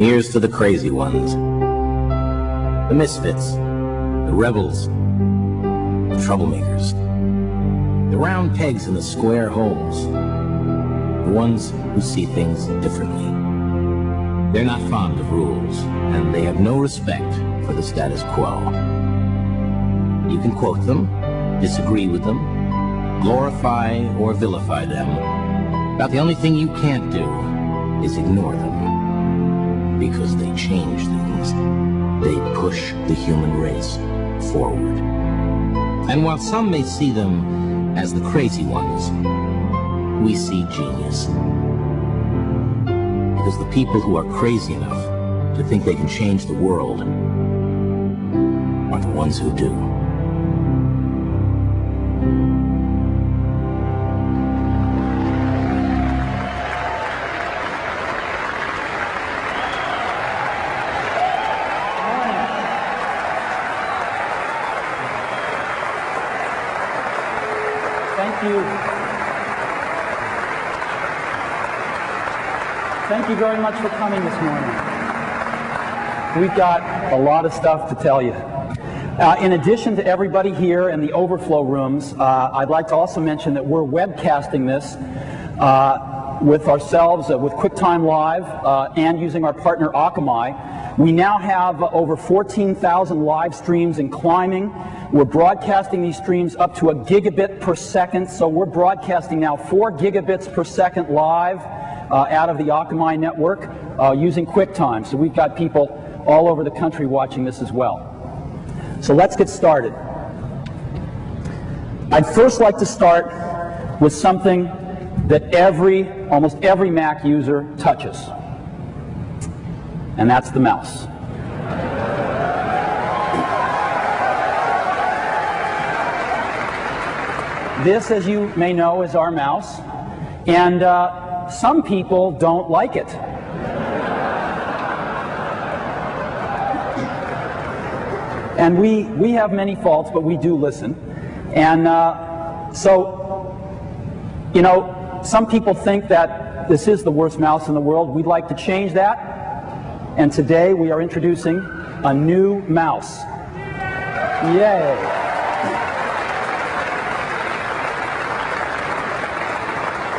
Here's to the crazy ones, the misfits, the rebels, the troublemakers, the round pegs in the square holes, the ones who see things differently. They're not fond of rules, and they have no respect for the status quo. You can quote them, disagree with them, glorify or vilify them. About the only thing you can't do is ignore them, because they change things. They push the human race forward. And while some may see them as the crazy ones, we see genius. Because the people who are crazy enough to think they can change the world are the ones who do. Thank you very much for coming this morning. We've got a lot of stuff to tell you. In addition to everybody here in the overflow rooms, I'd like to also mention that we're webcasting this with ourselves, with QuickTime Live, and using our partner Akamai. We now have over 14,000 live streams and climbing. We're broadcasting these streams up to a gigabit per second, so we're broadcasting now 4 gigabits per second live out of the Akamai network using QuickTime. So we've got people all over the country watching this as well. So let's get started. I'd first like to start with something that almost every Mac user touches, and that's the mouse. This, as you may know, is our mouse, and some people don't like it. And we have many faults, but we do listen. And so, you know, some people think that this is the worst mouse in the world. We'd like to change that. And today we are introducing a new mouse. Yay.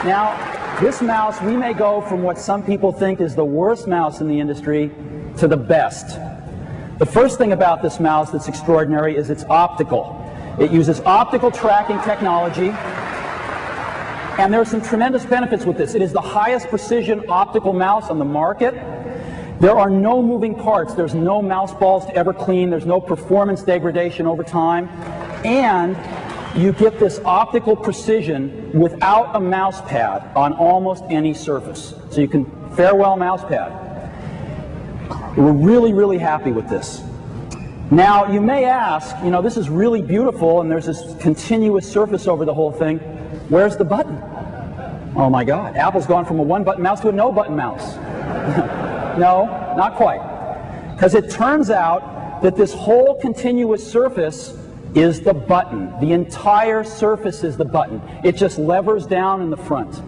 Now, this mouse, we may go from what some people think is the worst mouse in the industry to the best. The first thing about this mouse that's extraordinary is it's optical. It uses optical tracking technology, and there are some tremendous benefits with this. It is the highest precision optical mouse on the market. There are no moving parts. There's no mouse balls to ever clean. There's no performance degradation over time. And you get this optical precision without a mouse pad on almost any surface. So you can farewell mouse pad. We're really, really happy with this. Now, you may ask, you know, this is really beautiful and there's this continuous surface over the whole thing. Where's the button? Oh my God, Apple's gone from a one-button mouse to a no-button mouse. No, not quite. Because it turns out that this whole continuous surface is the button. The entire surface is the button. It just levers down in the front.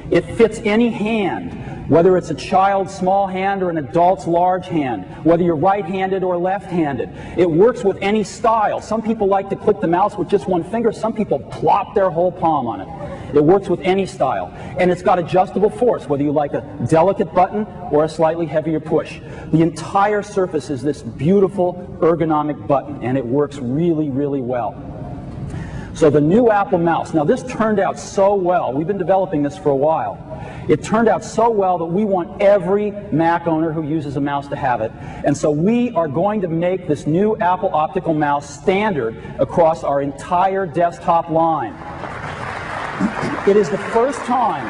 It fits any hand, whether it's a child's small hand or an adult's large hand, whether you're right-handed or left-handed. It works with any style. Some people like to click the mouse with just one finger. Some people plop their whole palm on it. It works with any style. And it's got adjustable force, whether you like a delicate button or a slightly heavier push. The entire surface is this beautiful ergonomic button, and it works really, really well. So the new Apple mouse, now this turned out so well. We've been developing this for a while. It turned out so well that we want every Mac owner who uses a mouse to have it. And so we are going to make this new Apple optical mouse standard across our entire desktop line. It is the first time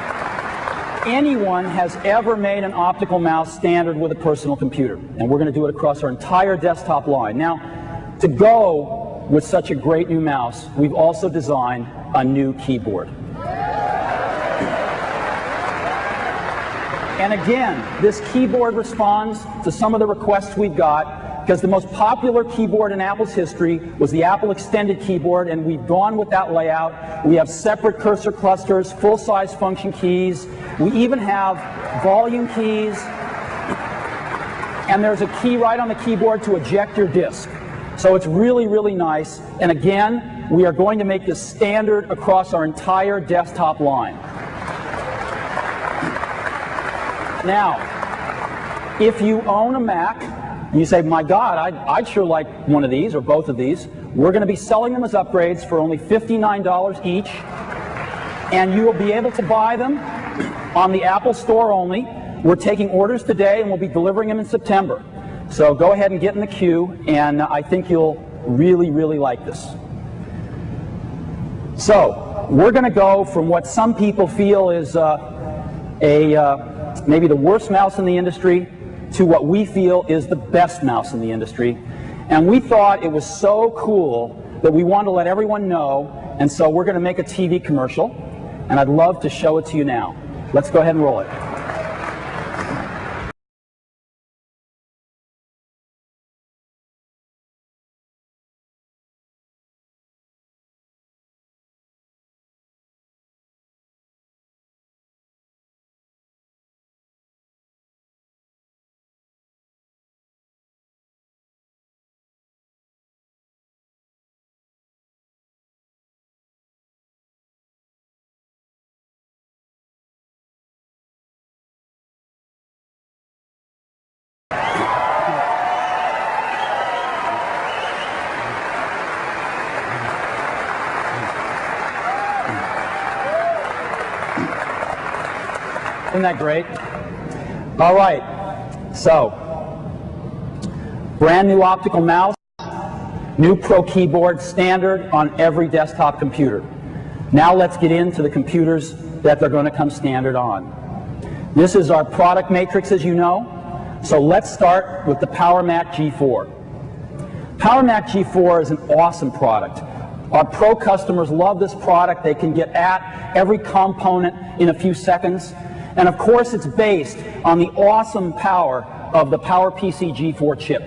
anyone has ever made an optical mouse standard with a personal computer. And we're going to do it across our entire desktop line. Now, to go with such a great new mouse, we've also designed a new keyboard. And again, this keyboard responds to some of the requests we've got, because the most popular keyboard in Apple's history was the Apple Extended Keyboard, and we've gone with that layout. We have separate cursor clusters, full-size function keys. We even have volume keys. and there's a key right on the keyboard to eject your disk. So it's really, really nice. And again, we are going to make this standard across our entire desktop line. Now, if you own a Mac, and you say, my God, I'd sure like one of these or both of these, we're going to be selling them as upgrades for only $59 each. And you will be able to buy them on the Apple Store only. We're taking orders today, and we'll be delivering them in September. So go ahead and get in the queue, and I think you'll really, really like this. So we're going to go from what some people feel is maybe the worst mouse in the industry to what we feel is the best mouse in the industry. And we thought it was so cool that we wanted to let everyone know, and so we're going to make a TV commercial, and I'd love to show it to you now. Let's go ahead and roll it. Isn't that great? All right, so brand new optical mouse, new Pro keyboard, standard on every desktop computer. Now let's get into the computers that they're going to come standard on. This is our product matrix, as you know. So let's start with the PowerMac G4. PowerMac G4 is an awesome product. Our Pro customers love this product. They can get at every component in a few seconds. And of course, it's based on the awesome power of the PowerPC G4 chip.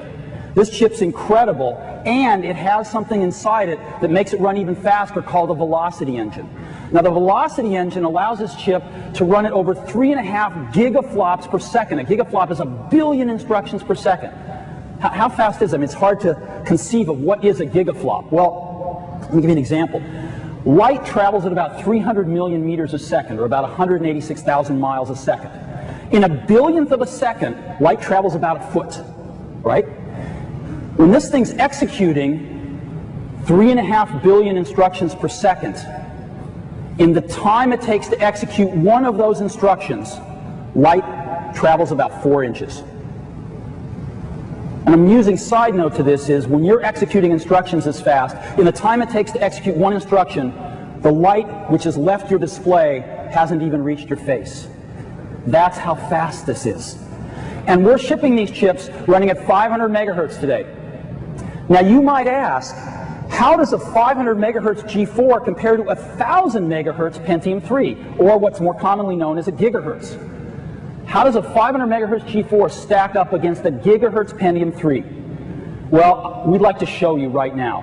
This chip's incredible, and it has something inside it that makes it run even faster called a velocity engine. Now, the velocity engine allows this chip to run at over 3.5 gigaflops per second. A gigaflop is 1 billion instructions per second. How fast is it? I mean, it's hard to conceive of what is a gigaflop. Well, let me give you an example. Light travels at about 300 million meters a second, or about 186,000 miles a second. In 1 billionth of a second, light travels about a foot, right? When this thing's executing 3.5 billion instructions per second, in the time it takes to execute one of those instructions, light travels about 4 inches. An amusing side note to this is when you're executing instructions as fast, in the time it takes to execute one instruction, the light which has left your display hasn't even reached your face. That's how fast this is. And we're shipping these chips running at 500 megahertz today. Now you might ask, how does a 500 megahertz G4 compare to a 1,000 megahertz Pentium 3, or what's more commonly known as a gigahertz? How does a 500 megahertz G4 stack up against a gigahertz Pentium 3? Well, we'd like to show you right now.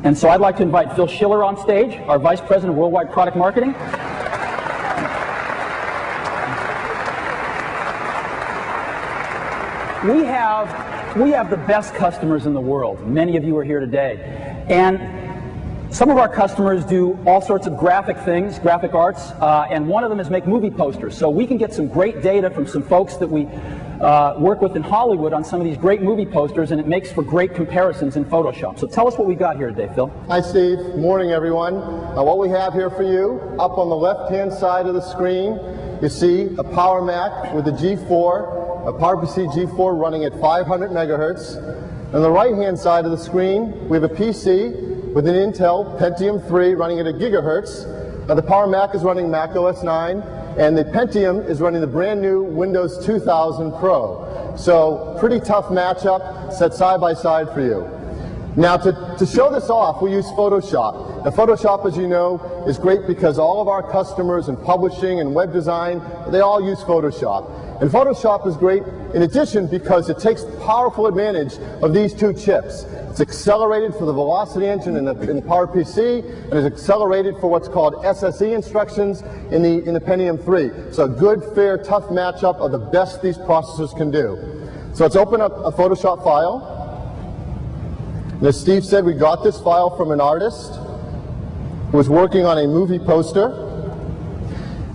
And so I'd like to invite Phil Schiller on stage, our Vice President of Worldwide Product Marketing. We have the best customers in the world. Many of you are here today. And some of our customers do all sorts of graphic things, graphic arts, and one of them is make movie posters. So we can get some great data from some folks that we work with in Hollywood on some of these great movie posters, and it makes for great comparisons in Photoshop. So tell us what we got here today, Phil. Hi, Steve. Morning, everyone. What we have here for you, up on the left-hand side of the screen, you see a PowerMac with a G4, a PowerPC G4 running at 500 megahertz. On the right-hand side of the screen, we have a PC with an Intel Pentium 3 running at 1 gigahertz. Now the PowerMac is running Mac OS 9, and the Pentium is running the brand new Windows 2000 Pro. So pretty tough matchup, set side by side for you. Now to show this off, we use Photoshop. Now Photoshop, as you know, is great because all of our customers in publishing and web design, they all use Photoshop. And Photoshop is great in addition because it takes powerful advantage of these two chips. It's accelerated for the velocity engine in the PowerPC, and it's accelerated for what's called SSE instructions in the Pentium 3. So a good, fair, tough matchup of the best these processors can do. So let's open up a Photoshop file. And as Steve said, we got this file from an artist who was working on a movie poster.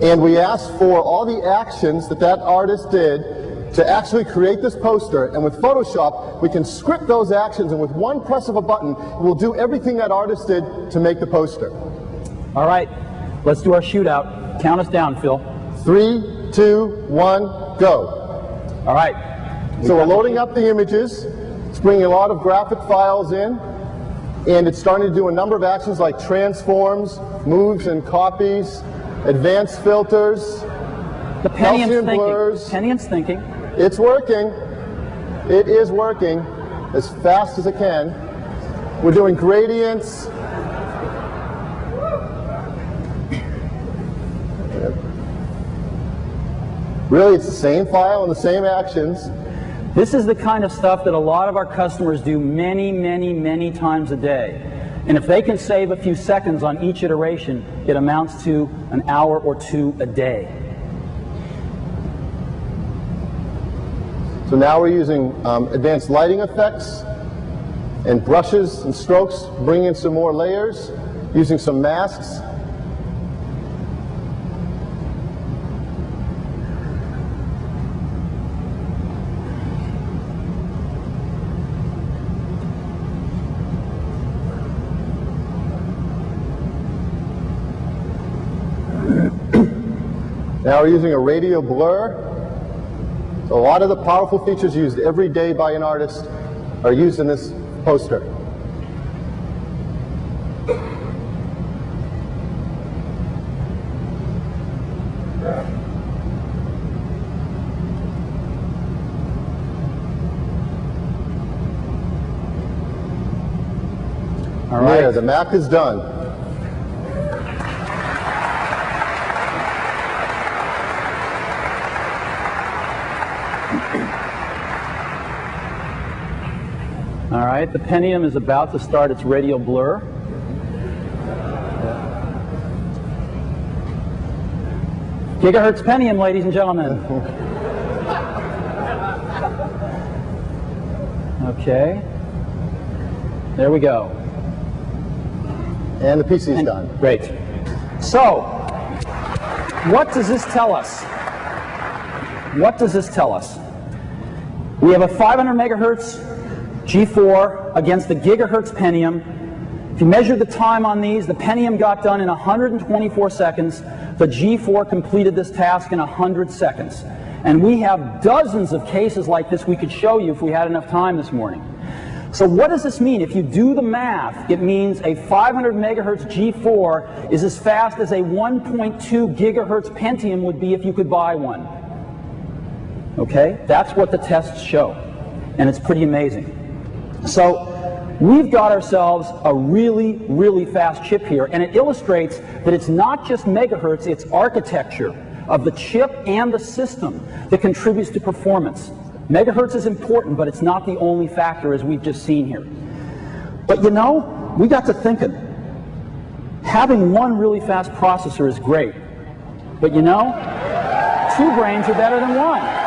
And we asked for all the actions that that artist did to actually create this poster. And with Photoshop, we can script those actions, and with one press of a button, we'll do everything that artist did to make the poster. All right, let's do our shootout. Count us down, Phil. 3, 2, 1, go. All right. So we're loading up the images. It's bringing a lot of graphic files in. And it's starting to do a number of actions like transforms, moves and copies, advanced filters, the Pentium's blurs. Pentium's thinking. It's working. It is working as fast as it can. We're doing gradients. Really, it's the same file and the same actions. This is the kind of stuff that a lot of our customers do many, many, many times a day. And if they can save a few seconds on each iteration, it amounts to an hour or two a day. So now we're using advanced lighting effects and brushes and strokes, bringing in some more layers, using some masks. Now we're using a radial blur. So a lot of the powerful features used every day by an artist are used in this poster. All right. There, the Mac is done. All right, the Pentium is about to start its radial blur. Gigahertz Pentium, ladies and gentlemen. Okay. There we go. And the PC's done. Great. So, what does this tell us? What does this tell us? We have a 500 megahertz G4 against the gigahertz Pentium. If you measure the time on these, the Pentium got done in 124 seconds. The G4 completed this task in 100 seconds. And we have dozens of cases like this we could show you if we had enough time this morning. So what does this mean? If you do the math, it means a 500 megahertz G4 is as fast as a 1.2 gigahertz Pentium would be if you could buy one. Okay? That's what the tests show. And it's pretty amazing. So we've got ourselves a really, really fast chip here, and it illustrates that it's not just megahertz, it's architecture of the chip and the system that contributes to performance. Megahertz is important, but it's not the only factor, as we've just seen here. But you know, we got to thinking. Having one really fast processor is great, but you know, two brains are better than one.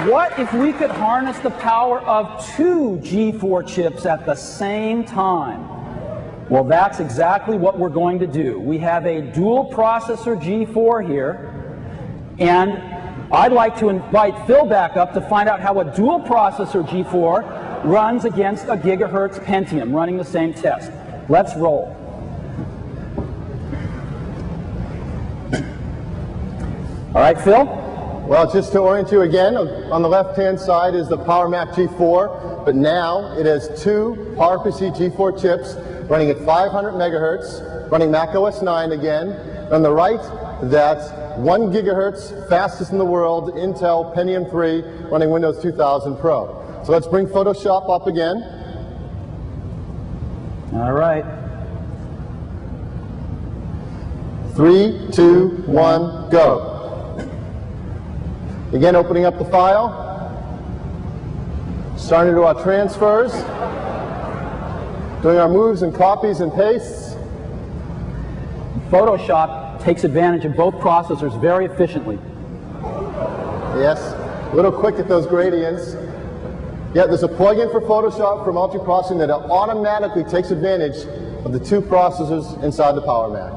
What if we could harness the power of two G4 chips at the same time? Well, that's exactly what we're going to do. We have a dual processor G4 here, and I'd like to invite Phil back up to find out how a dual processor G4 runs against a gigahertz Pentium running the same test. Let's roll. All right, Phil? Well, just to orient you again, on the left-hand side is the PowerMac G4, but now it has two PowerPC G4 chips running at 500 megahertz, running Mac OS 9 again. On the right, that's 1 gigahertz, fastest in the world, Intel Pentium 3, running Windows 2000 Pro. So let's bring Photoshop up again. All right. 3, 2, 1, go. Again, opening up the file, starting to do our transfers, doing our moves and copies and pastes. Photoshop takes advantage of both processors very efficiently. Yes, a little quick at those gradients. Yeah, there's a plug-in for Photoshop for multiprocessing that automatically takes advantage of the two processors inside the Power Mac.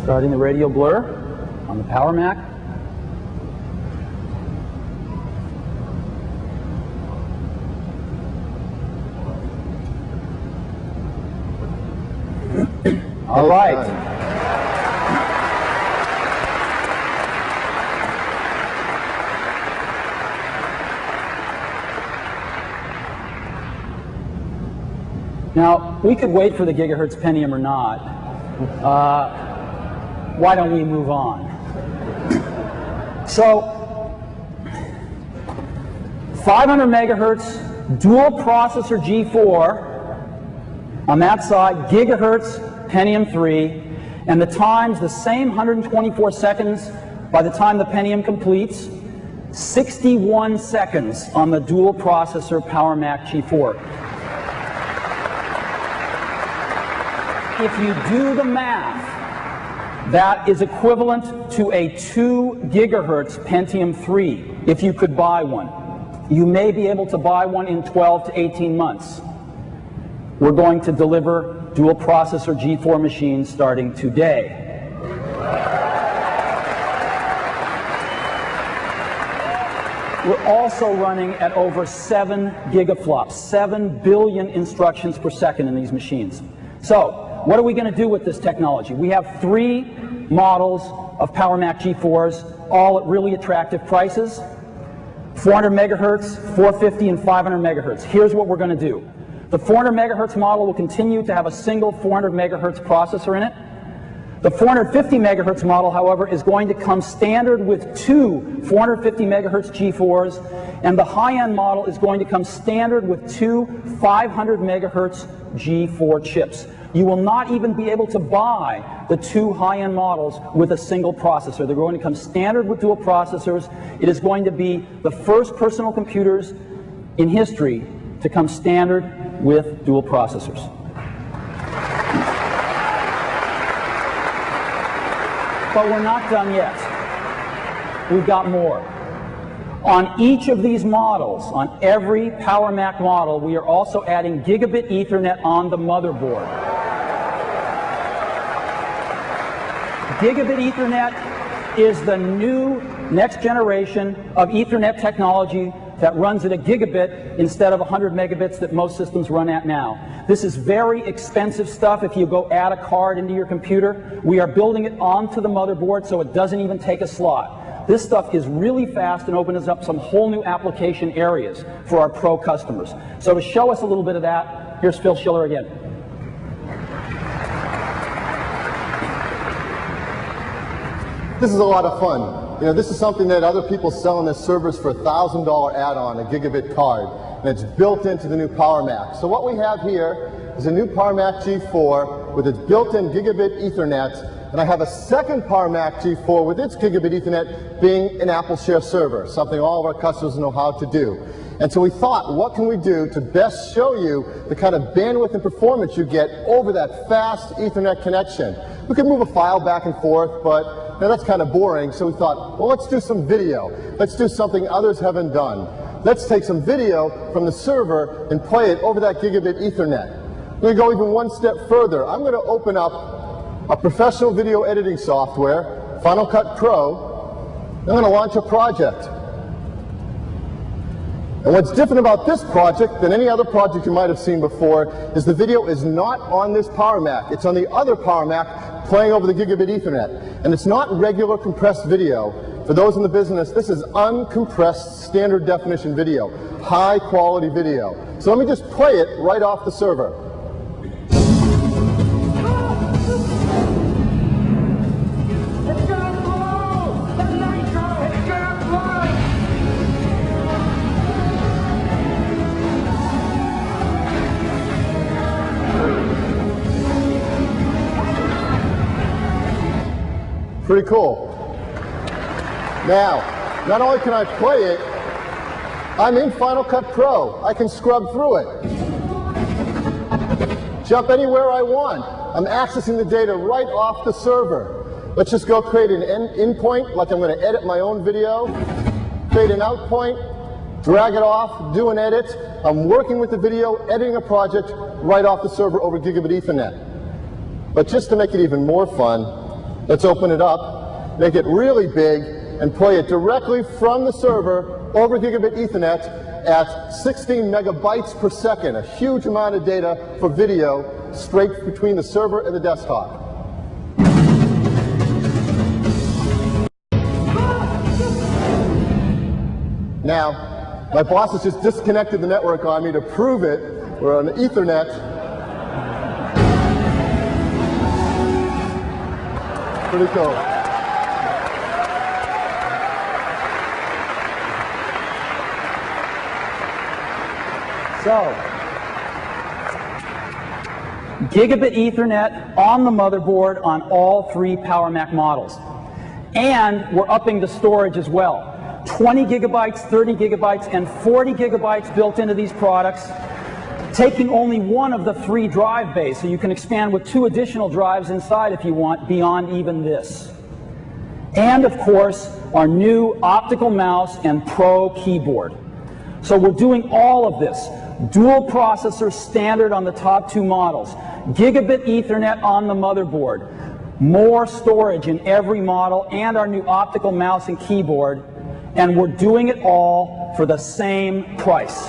Starting the radial blur on the Power Mac. All right. Now, we could wait for the gigahertz Pentium or not. Why don't we move on? So, 500 megahertz dual processor G4 on that side, gigahertz Pentium 3, and the time's the same 124 seconds by the time the Pentium completes, 61 seconds on the dual processor Power Mac G4. If you do the math, that is equivalent to a 2 gigahertz Pentium 3 if you could buy one. You may be able to buy one in 12 to 18 months. We're going to deliver dual processor G4 machines starting today. We're also running at over 7 gigaflops, 7 billion instructions per second in these machines. So, what are we going to do with this technology? We have 3 models of Power Mac G4s, all at really attractive prices. 400 megahertz, 450, and 500 megahertz. Here's what we're going to do. The 400 megahertz model will continue to have a single 400 megahertz processor in it. The 450 megahertz model, however, is going to come standard with 2 450 megahertz G4s, and the high-end model is going to come standard with 2 500 megahertz G4 chips. You will not even be able to buy the 2 high-end models with a single processor. They're going to come standard with dual processors. It is going to be the first personal computers in history to come standard with dual processors. But we're not done yet. We've got more. On each of these models, on every Power Mac model, we are also adding gigabit Ethernet on the motherboard. Gigabit Ethernet is the new next generation of Ethernet technology that runs at a gigabit instead of 100 megabits that most systems run at now. This is very expensive stuff if you go add a card into your computer. We are building it onto the motherboard so it doesn't even take a slot. This stuff is really fast and opens up some whole new application areas for our pro customers. So to show us a little bit of that, here's Phil Schiller again. This is a lot of fun. You know, this is something that other people sell in their servers for a $1,000 add-on, a gigabit card, and it's built into the new Power Mac. So what we have here is a new Power Mac G4 with its built-in gigabit Ethernet, and I have a second Power Mac G4 with its gigabit Ethernet being an Apple Share server, something all of our customers know how to do. And so we thought, what can we do to best show you the kind of bandwidth and performance you get over that fast Ethernet connection? We could move a file back and forth, but now that's kind of boring, so we thought, well, let's do some video. Let's do something others haven't done. Let's take some video from the server and play it over that gigabit Ethernet. I'm going to go even one step further. I'm going to open up a professional video editing software, Final Cut Pro. I'm going to launch a project. And what's different about this project than any other project you might have seen before is the video is not on this Power Mac. It's on the other Power Mac playing over the gigabit Ethernet. And it's not regular compressed video. For those in the business, this is uncompressed standard definition video, high quality video. So let me just play it right off the server. Pretty cool. Now, not only can I play it, I'm in Final Cut Pro. I can scrub through it. Jump anywhere I want. I'm accessing the data right off the server. Let's just go create an endpoint, like I'm going to edit my own video. Create an out point, drag it off, do an edit. I'm working with the video, editing a project right off the server over Gigabit Ethernet. But just to make it even more fun, let's open it up, make it really big, and play it directly from the server over Gigabit Ethernet at 16 megabytes per second, a huge amount of data for video straight between the server and the desktop. Now, my boss has just disconnected the network on me to prove it. We're on Ethernet. Pretty cool. So, Gigabit Ethernet on the motherboard on all 3 PowerMac models. And we're upping the storage as well. 20 gigabytes, 30 gigabytes, and 40 gigabytes built into these products, taking only one of the 3 drive bays, so you can expand with 2 additional drives inside if you want, beyond even this. And of course, our new optical mouse and Pro keyboard. So we're doing all of this. Dual processor standard on the top 2 models. Gigabit Ethernet on the motherboard. More storage in every model, and our new optical mouse and keyboard. And we're doing it all for the same price.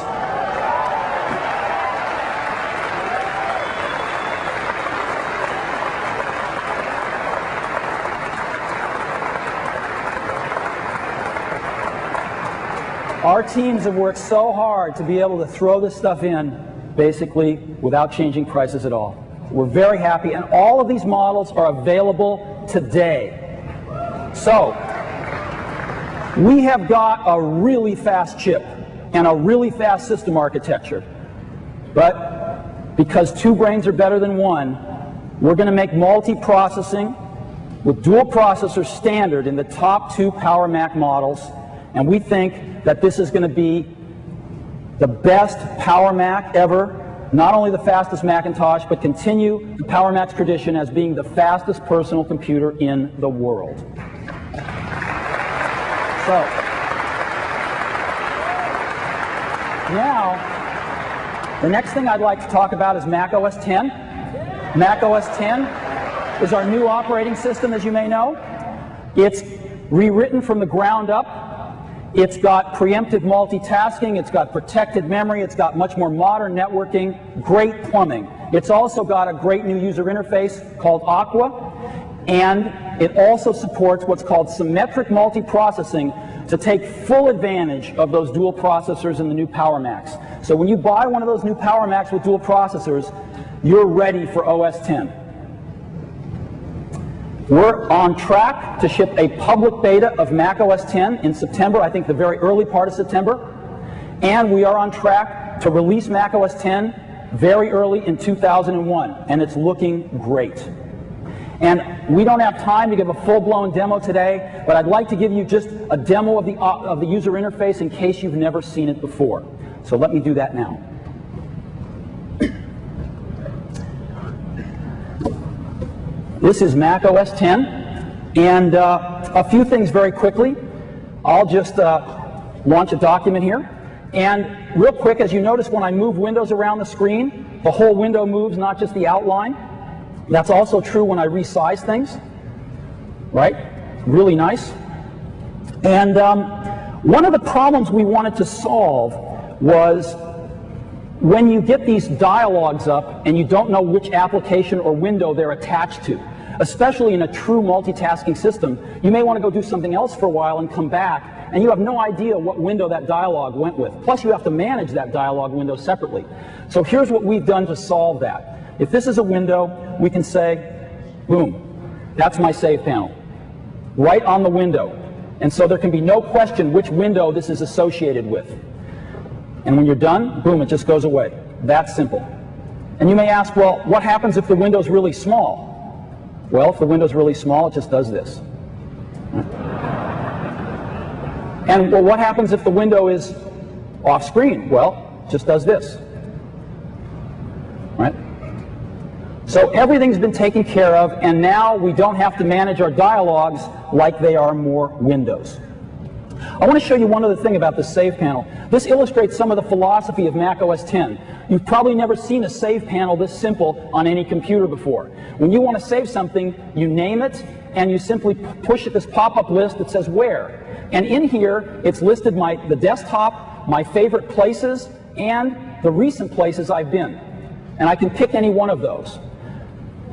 Our teams have worked so hard to be able to throw this stuff in, basically, without changing prices at all. We're very happy, and all of these models are available today. So, we have got a really fast chip and a really fast system architecture. But because 2 brains are better than 1, we're going to make multi-processing with dual processor standard in the top 2 PowerMac models. And we think that this is going to be the best PowerMac ever, not only the fastest Macintosh, but continue the PowerMac's tradition as being the fastest personal computer in the world. So, now, the next thing I'd like to talk about is Mac OS X. Mac OS X is our new operating system, as you may know. It's rewritten from the ground up. It's got preemptive multitasking, it's got protected memory, it's got much more modern networking, great plumbing. It's also got a great new user interface called Aqua, and it also supports what's called symmetric multiprocessing to take full advantage of those dual processors in the new PowerMacs. So when you buy one of those new PowerMacs with dual processors, you're ready for OS X. We're on track to ship a public beta of Mac OS X in September, I think the very early part of September. And we are on track to release Mac OS X very early in 2001, and it's looking great. And we don't have time to give a full-blown demo today, but I'd like to give you just a demo of the user interface in case you've never seen it before. So let me do that now. This is Mac OS X, and a few things very quickly. I'll just launch a document here. And real quick, as you notice, when I move windows around the screen, the whole window moves, not just the outline. That's also true when I resize things, right? Really nice. And one of the problems we wanted to solve was when you get these dialogues up and you don't know which application or window they're attached to, especially in a true multitasking system, you may want to go do something else for a while and come back, and you have no idea what window that dialogue went with. Plus, you have to manage that dialogue window separately. So here's what we've done to solve that. If this is a window, we can say, boom, that's my save panel, right on the window. And so there can be no question which window this is associated with. And when you're done, boom, it just goes away. That's simple. And you may ask, well, what happens if the window's really small? Well, if the window's really small, it just does this. And well, what happens if the window is off screen? Well, it just does this. Right? So everything's been taken care of, and now we don't have to manage our dialogues like they are more windows. I want to show you one other thing about the save panel. This illustrates some of the philosophy of Mac OS X. You've probably never seen a save panel this simple on any computer before. When you want to save something, you name it, and you simply push at this pop-up list that says where. And in here, it's listed the desktop, my favorite places, and the recent places I've been. And I can pick any one of those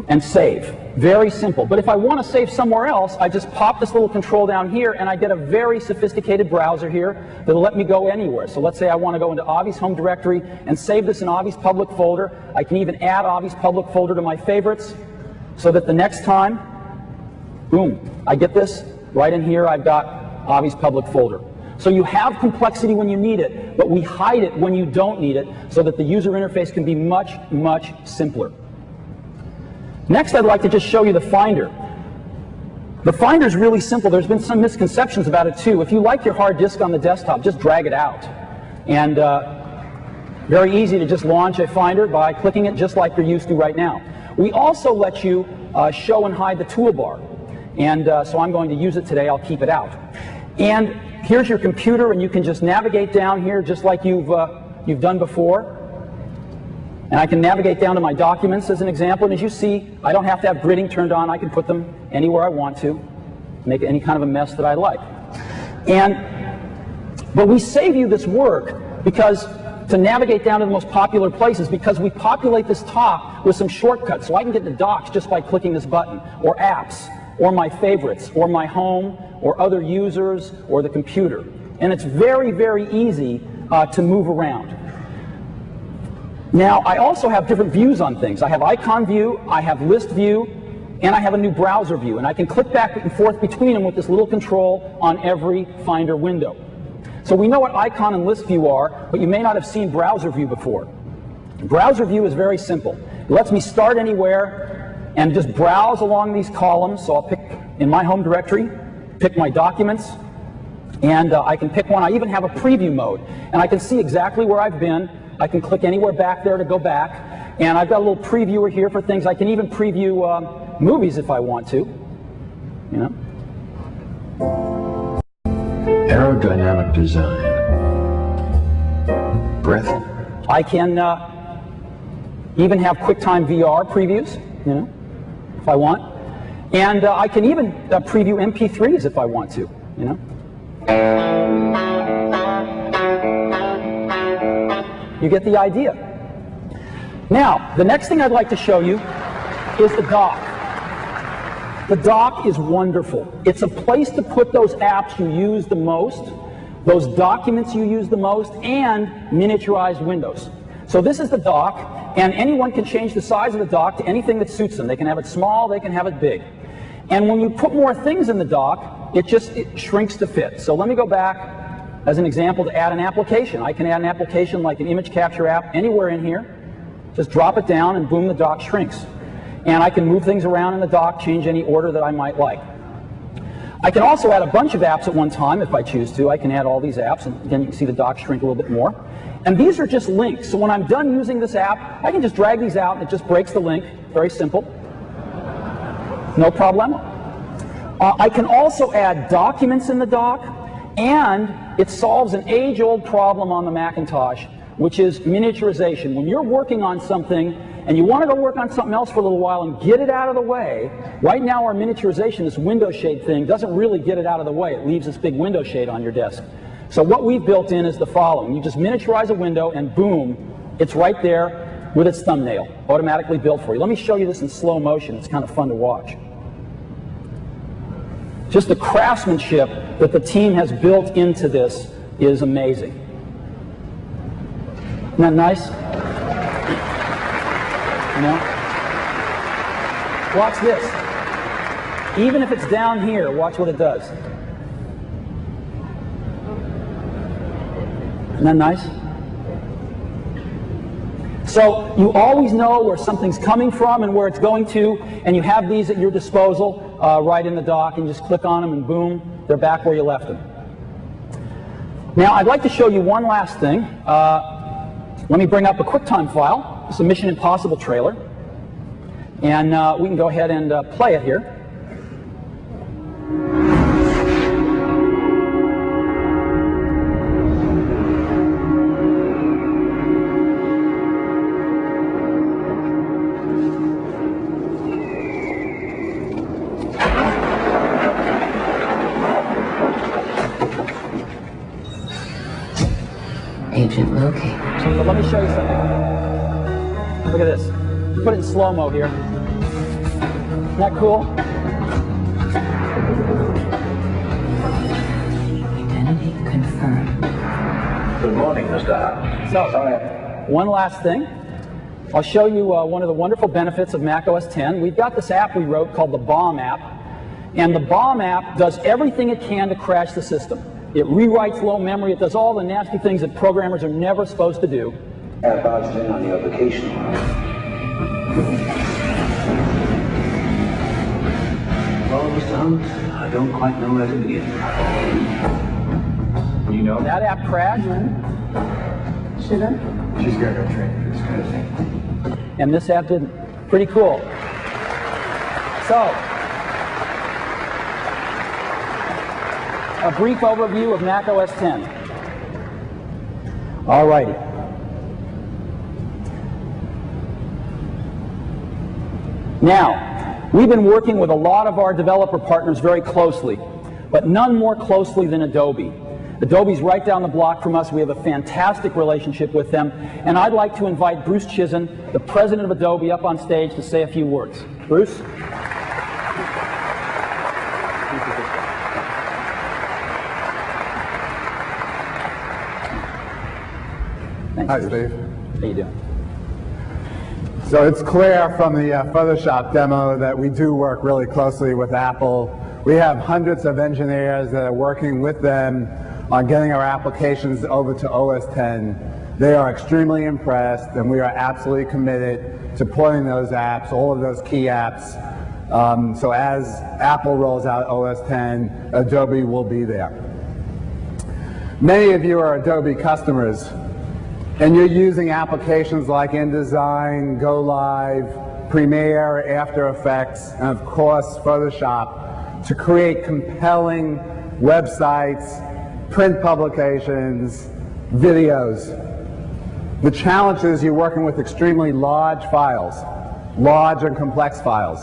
and save. Very simple. But if I want to save somewhere else, I just pop this little control down here, and I get a very sophisticated browser here that'll let me go anywhere. So let's say I want to go into Avi's home directory and save this in Avi's public folder. I can even add Avi's public folder to my favorites so that the next time, boom, I get this right in here. I've got Avi's public folder. So you have complexity when you need it, but we hide it when you don't need it so that the user interface can be much, much simpler. Next, I'd like to just show you the Finder. The Finder is really simple. There's been some misconceptions about it too. If you like your hard disk on the desktop, just drag it out. And very easy to just launch a Finder by clicking it just like you're used to right now. We also let you show and hide the toolbar. And so I'm going to use it today. I'll keep it out. And here's your computer, and you can just navigate down here just like you've done before. And I can navigate down to my documents as an example, and as you see, I don't have to have gridding turned on. I can put them anywhere I want to, make any kind of a mess that I like. But we save you this work because to navigate down to the most popular places, because we populate this top with some shortcuts. So I can get to docs just by clicking this button, or apps, or my favorites, or my home, or other users, or the computer. And it's very, very easy to move around. Now, I also have different views on things. I have icon view, I have list view, and I have a new browser view. And I can click back and forth between them with this little control on every Finder window. So we know what icon and list view are, but you may not have seen browser view before. Browser view is very simple. It lets me start anywhere and just browse along these columns. So I'll pick in my home directory, pick my documents, and I can pick one. I even have a preview mode, and I can see exactly where I've been. I can click anywhere back there to go back, and I've got a little previewer here for things. I can even preview movies if I want to, you know. Aerodynamic design. Breath. I can even have QuickTime VR previews, you know, if I want. And I can even preview MP3s if I want to, you know. You get the idea. Now, the next thing I'd like to show you is the dock. The dock is wonderful. It's a place to put those apps you use the most, those documents you use the most, and miniaturized windows. So this is the dock, and anyone can change the size of the dock to anything that suits them. They can have it small, they can have it big. And when you put more things in the dock, it shrinks to fit. So let me go back as an example to add an application. I can add an application like an image capture app anywhere in here. Just drop it down and boom, the dock shrinks. And I can move things around in the dock, change any order that I might like. I can also add a bunch of apps at one time if I choose to. I can add all these apps, and again you can see the dock shrink a little bit more. And these are just links. So when I'm done using this app, I can just drag these out and it just breaks the link. Very simple. No problem. I can also add documents in the dock, and it solves an age-old problem on the Macintosh, which is miniaturization. When you're working on something and you want to go work on something else for a little while and get it out of the way, right now our miniaturization, this window shade thing, doesn't really get it out of the way. It leaves this big window shade on your desk. So what we've built in is the following. You just miniaturize a window and boom, it's right there with its thumbnail, automatically built for you. Let me show you this in slow motion. It's kind of fun to watch. Just the craftsmanship that the team has built into this is amazing. Isn't that nice? You know? Watch this. Even if it's down here, watch what it does. Isn't that nice? So you always know where something's coming from and where it's going to, and you have these at your disposal right in the dock, and you just click on them and boom, they're back where you left them. Now I'd like to show you one last thing. Let me bring up a QuickTime file. It's a Mission Impossible trailer, and we can go ahead and play it here. Agent located. So let me show you something. Look at this. Put it in slow-mo here. Isn't that cool? Identity confirmed. Good morning, Mr. Hunt. So, one last thing. I'll show you one of the wonderful benefits of macOS 10. We've got this app we wrote called the Bomb app. And the Bomb app does everything it can to crash the system. It rewrites low memory. It does all the nasty things that programmers are never supposed to do. I barged in on your vacation. Well, Mr. Hunt, I don't quite know where to begin. You know That app crashed, Should I? She's got no training for this kind of thing. and this app didn't. Pretty cool. So, a brief overview of macOS 10. All righty. Now, we've been working with a lot of our developer partners very closely, but none more closely than Adobe. Adobe's right down the block from us. We have a fantastic relationship with them, and I'd like to invite Bruce Chizen, the president of Adobe, up on stage to say a few words. Bruce? Thanks, Hi, Bruce. Steve. How you doing? So it's clear from the Photoshop demo that we do work really closely with Apple. We have hundreds of engineers that are working with them on getting our applications over to OS 10. They are extremely impressed, and we are absolutely committed to porting those apps, all of those key apps. So as Apple rolls out OS 10, Adobe will be there. Many of you are Adobe customers, and you're using applications like InDesign, Go Live, Premiere, After Effects, and of course Photoshop to create compelling websites, print publications, videos. The challenge is you're working with extremely large files, large and complex files,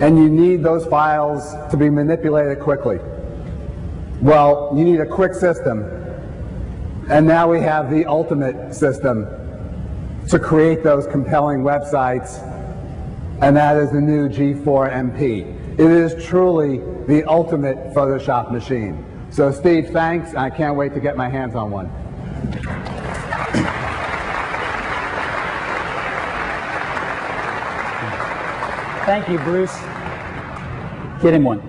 and you need those files to be manipulated quickly. Well, you need a quick system. And now we have the ultimate system to create those compelling websites, and that is the new G4 MP. It is truly the ultimate Photoshop machine. So Steve, thanks. I can't wait to get my hands on one. Thank you, Bruce. Get him one.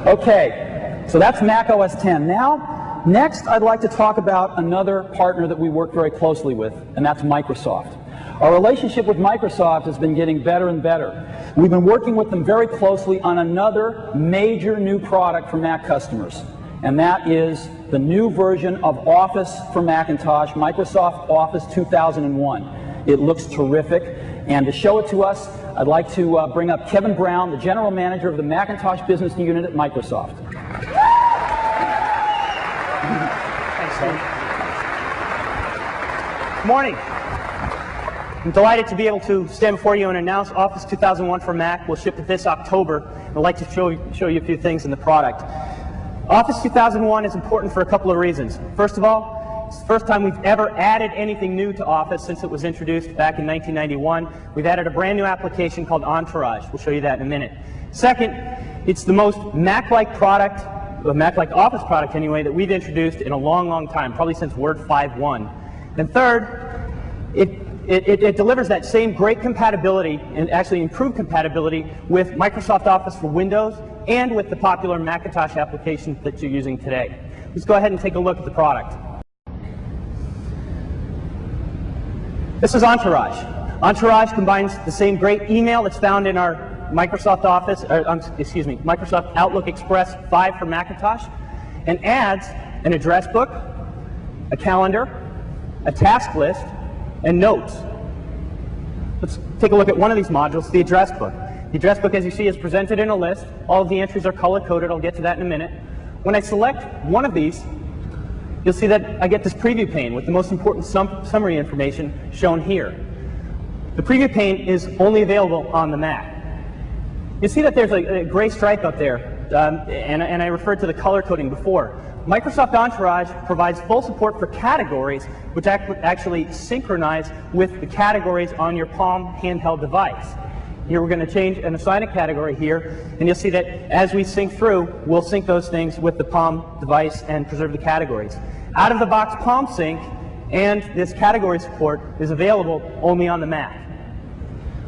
Okay, so that's macOS 10. Now, next I'd like to talk about another partner that we work very closely with, and that's Microsoft. Our relationship with Microsoft has been getting better and better. We've been working with them very closely on another major new product for Mac customers, and that is the new version of Office for Macintosh, Microsoft Office 2001. It looks terrific, and to show it to us, I'd like to bring up Kevin Brown, the General Manager of the Macintosh Business Unit at Microsoft. Thanks, Dave. Good morning. I'm delighted to be able to stand before you and announce Office 2001 for Mac will ship this October. I'd like to show you a few things in the product. Office 2001 is important for a couple of reasons. First of all, it's the first time we've ever added anything new to Office since it was introduced back in 1991. We've added a brand new application called Entourage. We'll show you that in a minute. Second, it's the most Mac-like product, a Mac-like Office product anyway, that we've introduced in a long, long time, probably since Word 5.1. And third, it delivers that same great compatibility and actually improved compatibility with Microsoft Office for Windows and with the popular Macintosh application that you're using today. Let's go ahead and take a look at the product. This is Entourage. Entourage combines the same great email that's found in our Microsoft Office, Microsoft Outlook Express 5 for Macintosh, and adds an address book, a calendar, a task list, and notes. Let's take a look at one of these modules, the address book. The address book, as you see, is presented in a list. All of the entries are color-coded. I'll get to that in a minute. When I select one of these, you'll see that I get this preview pane with the most important summary information shown here. The preview pane is only available on the Mac. You see that there's a gray stripe up there, and I referred to the color coding before. Microsoft Entourage provides full support for categories, which actually synchronize with the categories on your Palm handheld device. Here we're going to change and assign a category here, and you'll see that as we sync through, we'll sync those things with the Palm device and preserve the categories. Out-of-the-box Palm Sync and this category support is available only on the Mac.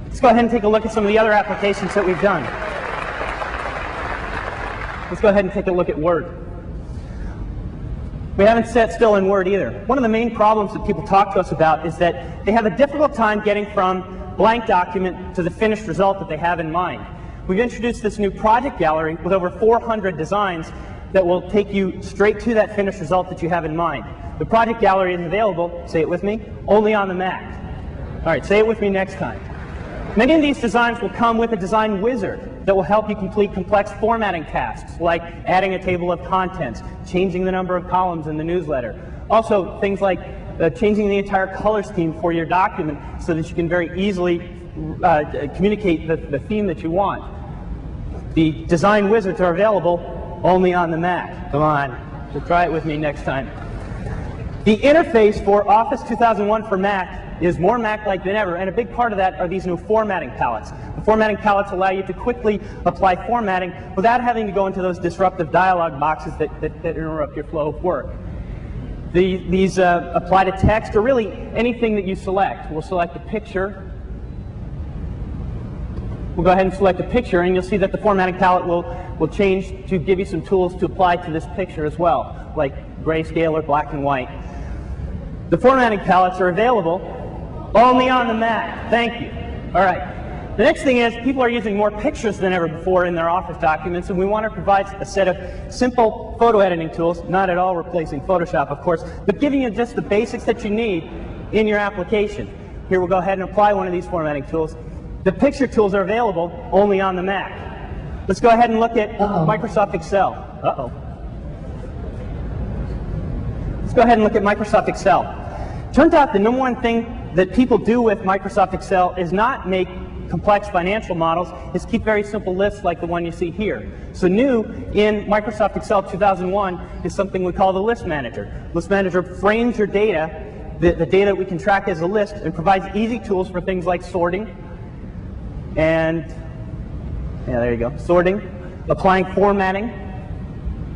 Let's go ahead and take a look at some of the other applications that we've done. Let's go ahead and take a look at Word. We haven't sat still in Word either. One of the main problems that people talk to us about is that they have a difficult time getting from blank document to the finished result that they have in mind. We've introduced this new project gallery with over 400 designs that will take you straight to that finished result that you have in mind. The project gallery is available, say it with me, only on the Mac. All right, say it with me next time. Many of these designs will come with a design wizard that will help you complete complex formatting tasks like adding a table of contents, changing the number of columns in the newsletter. Also, things like changing the entire color scheme for your document so that you can very easily communicate the theme that you want. The design wizards are available only on the Mac. Come on, so try it with me next time. The interface for Office 2001 for Mac is more Mac-like than ever, and a big part of that are these new formatting palettes. The formatting palettes allow you to quickly apply formatting without having to go into those disruptive dialog boxes that interrupt your flow of work. These apply to text or really anything that you select. We'll select a picture. We'll go ahead and select a picture, and you'll see that the formatting palette will change to give you some tools to apply to this picture as well, like grayscale or black and white. The formatting palettes are available only on the Mac. Thank you. All right. The next thing is people are using more pictures than ever before in their Office documents, and we want to provide a set of simple photo editing tools, not at all replacing Photoshop, of course, but giving you just the basics that you need in your application. Here we'll go ahead and apply one of these formatting tools. The picture tools are available only on the Mac. Let's go ahead and look at Microsoft Excel. Let's go ahead and look at Microsoft Excel. Turns out the number one thing that people do with Microsoft Excel is not make complex financial models, is keep very simple lists like the one you see here. So new in Microsoft Excel 2001 is something we call the List Manager. List Manager frames your data, the data we can track as a list, and provides easy tools for things like sorting and, yeah, there you go, sorting, applying formatting.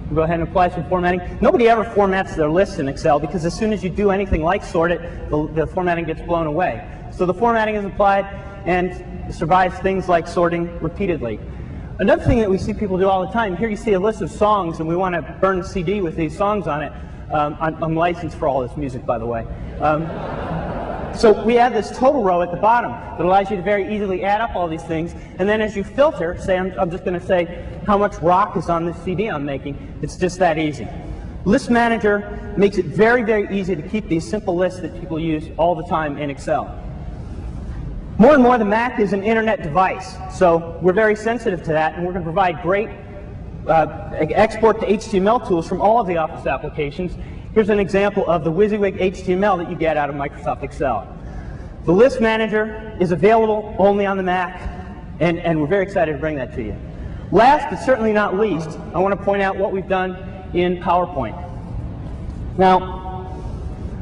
We'll go ahead and apply some formatting. Nobody ever formats their lists in Excel because as soon as you do anything like sort it, the formatting gets blown away. So the formatting is applied and survives things like sorting repeatedly. Another thing that we see people do all the time, here you see a list of songs and we want to burn a CD with these songs on it. I'm licensed for all this music, by the way. So we add this total row at the bottom that allows you to very easily add up all these things, and then as you filter, say I'm just going to say how much rock is on this CD I'm making. It's just that easy. List Manager makes it very, very easy to keep these simple lists that people use all the time in Excel. More and more, the Mac is an internet device, so we're very sensitive to that, and we're going to provide great export to HTML tools from all of the Office applications. Here's an example of the WYSIWYG HTML that you get out of Microsoft Excel. The List Manager is available only on the Mac, and we're very excited to bring that to you. Last, but certainly not least, I want to point out what we've done in PowerPoint. Now,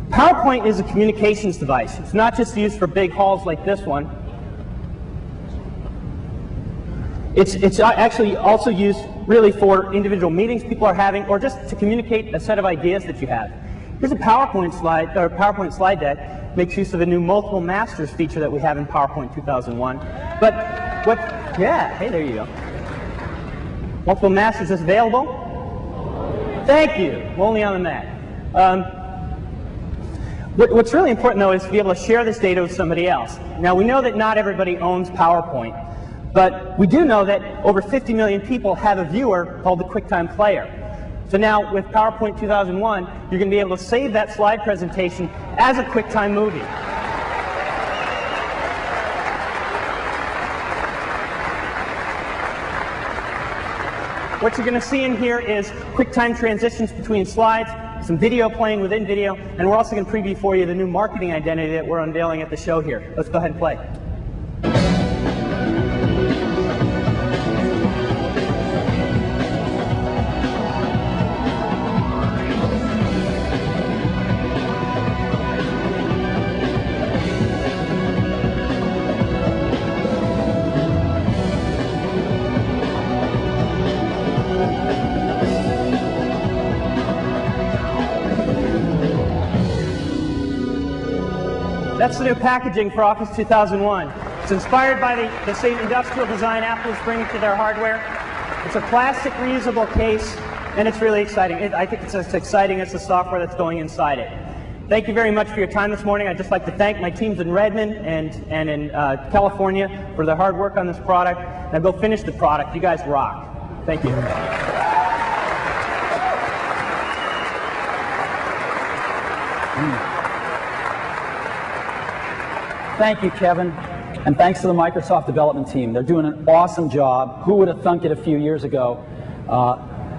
PowerPoint is a communications device. It's not just used for big halls like this one. It's actually also used really for individual meetings people are having, or just to communicate a set of ideas that you have. Here's a PowerPoint slide, or PowerPoint slide deck. Makes use of a new multiple masters feature that we have in PowerPoint 2001. But what? Yeah, hey, there you go. Multiple masters is available. Thank you. Only on the Mac. What's really important, though, is to be able to share this data with somebody else. Now, we know that not everybody owns PowerPoint, but we do know that over 50 million people have a viewer called the QuickTime Player. So now, with PowerPoint 2001, you're going to be able to save that slide presentation as a QuickTime movie. What you're going to see in here is QuickTime transitions between slides, some video playing within video, and we're also going to preview for you the new marketing identity that we're unveiling at the show here. Let's go ahead and play. That's the new packaging for Office 2001. It's inspired by the same industrial design Apple is bringing to their hardware. It's a plastic reusable case, and it's really exciting. I think it's as exciting as the software that's going inside it. Thank you very much for your time this morning. I'd just like to thank my teams in Redmond and in California for their hard work on this product. Now go finish the product. You guys rock. Thank you. Thank you, Kevin, and thanks to the Microsoft development team. They're doing an awesome job. Who would have thunk it a few years ago?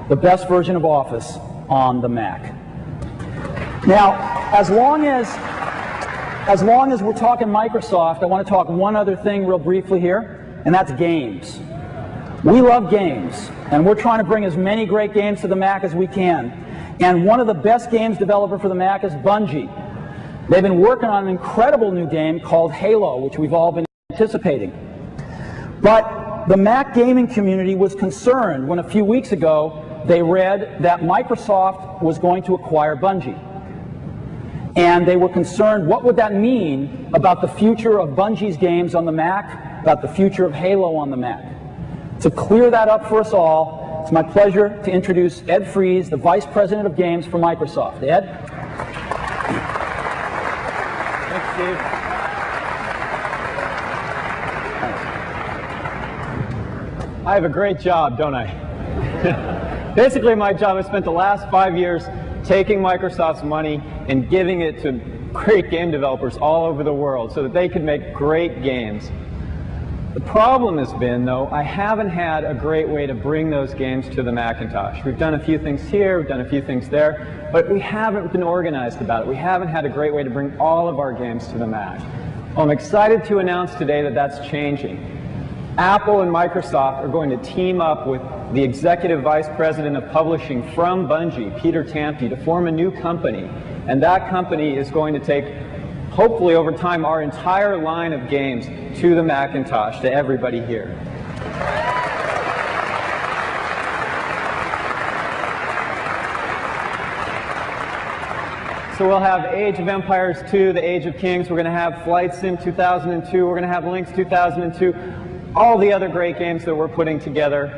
The best version of Office on the Mac. Now, as long as we're talking Microsoft, I want to talk one other thing real briefly here, and that's games. We love games, and we're trying to bring as many great games to the Mac as we can. And one of the best games developer for the Mac is Bungie. They've been working on an incredible new game called Halo, which we've all been anticipating. But the Mac gaming community was concerned when a few weeks ago they read that Microsoft was going to acquire Bungie. And they were concerned, what would that mean about the future of Bungie's games on the Mac, about the future of Halo on the Mac? To clear that up for us all, it's my pleasure to introduce Ed Fries, the Vice President of Games for Microsoft. Ed? Steve. I have a great job, don't I? Basically, my job, I spent the last 5 years taking Microsoft's money and giving it to great game developers all over the world so that they could make great games. The problem has been, though, I haven't had a great way to bring those games to the Macintosh. We've done a few things here, we've done a few things there, but we haven't been organized about it. We haven't had a great way to bring all of our games to the Mac. Well, I'm excited to announce today that that's changing. Apple and Microsoft are going to team up with the Executive Vice President of Publishing from Bungie, Peter Tamke, to form a new company. And that company is going to take, hopefully over time, our entire line of games to the Macintosh, to everybody here. So we'll have Age of Empires 2, the Age of Kings, we're going to have Flight Sim 2002, we're going to have Lynx 2002, all the other great games that we're putting together.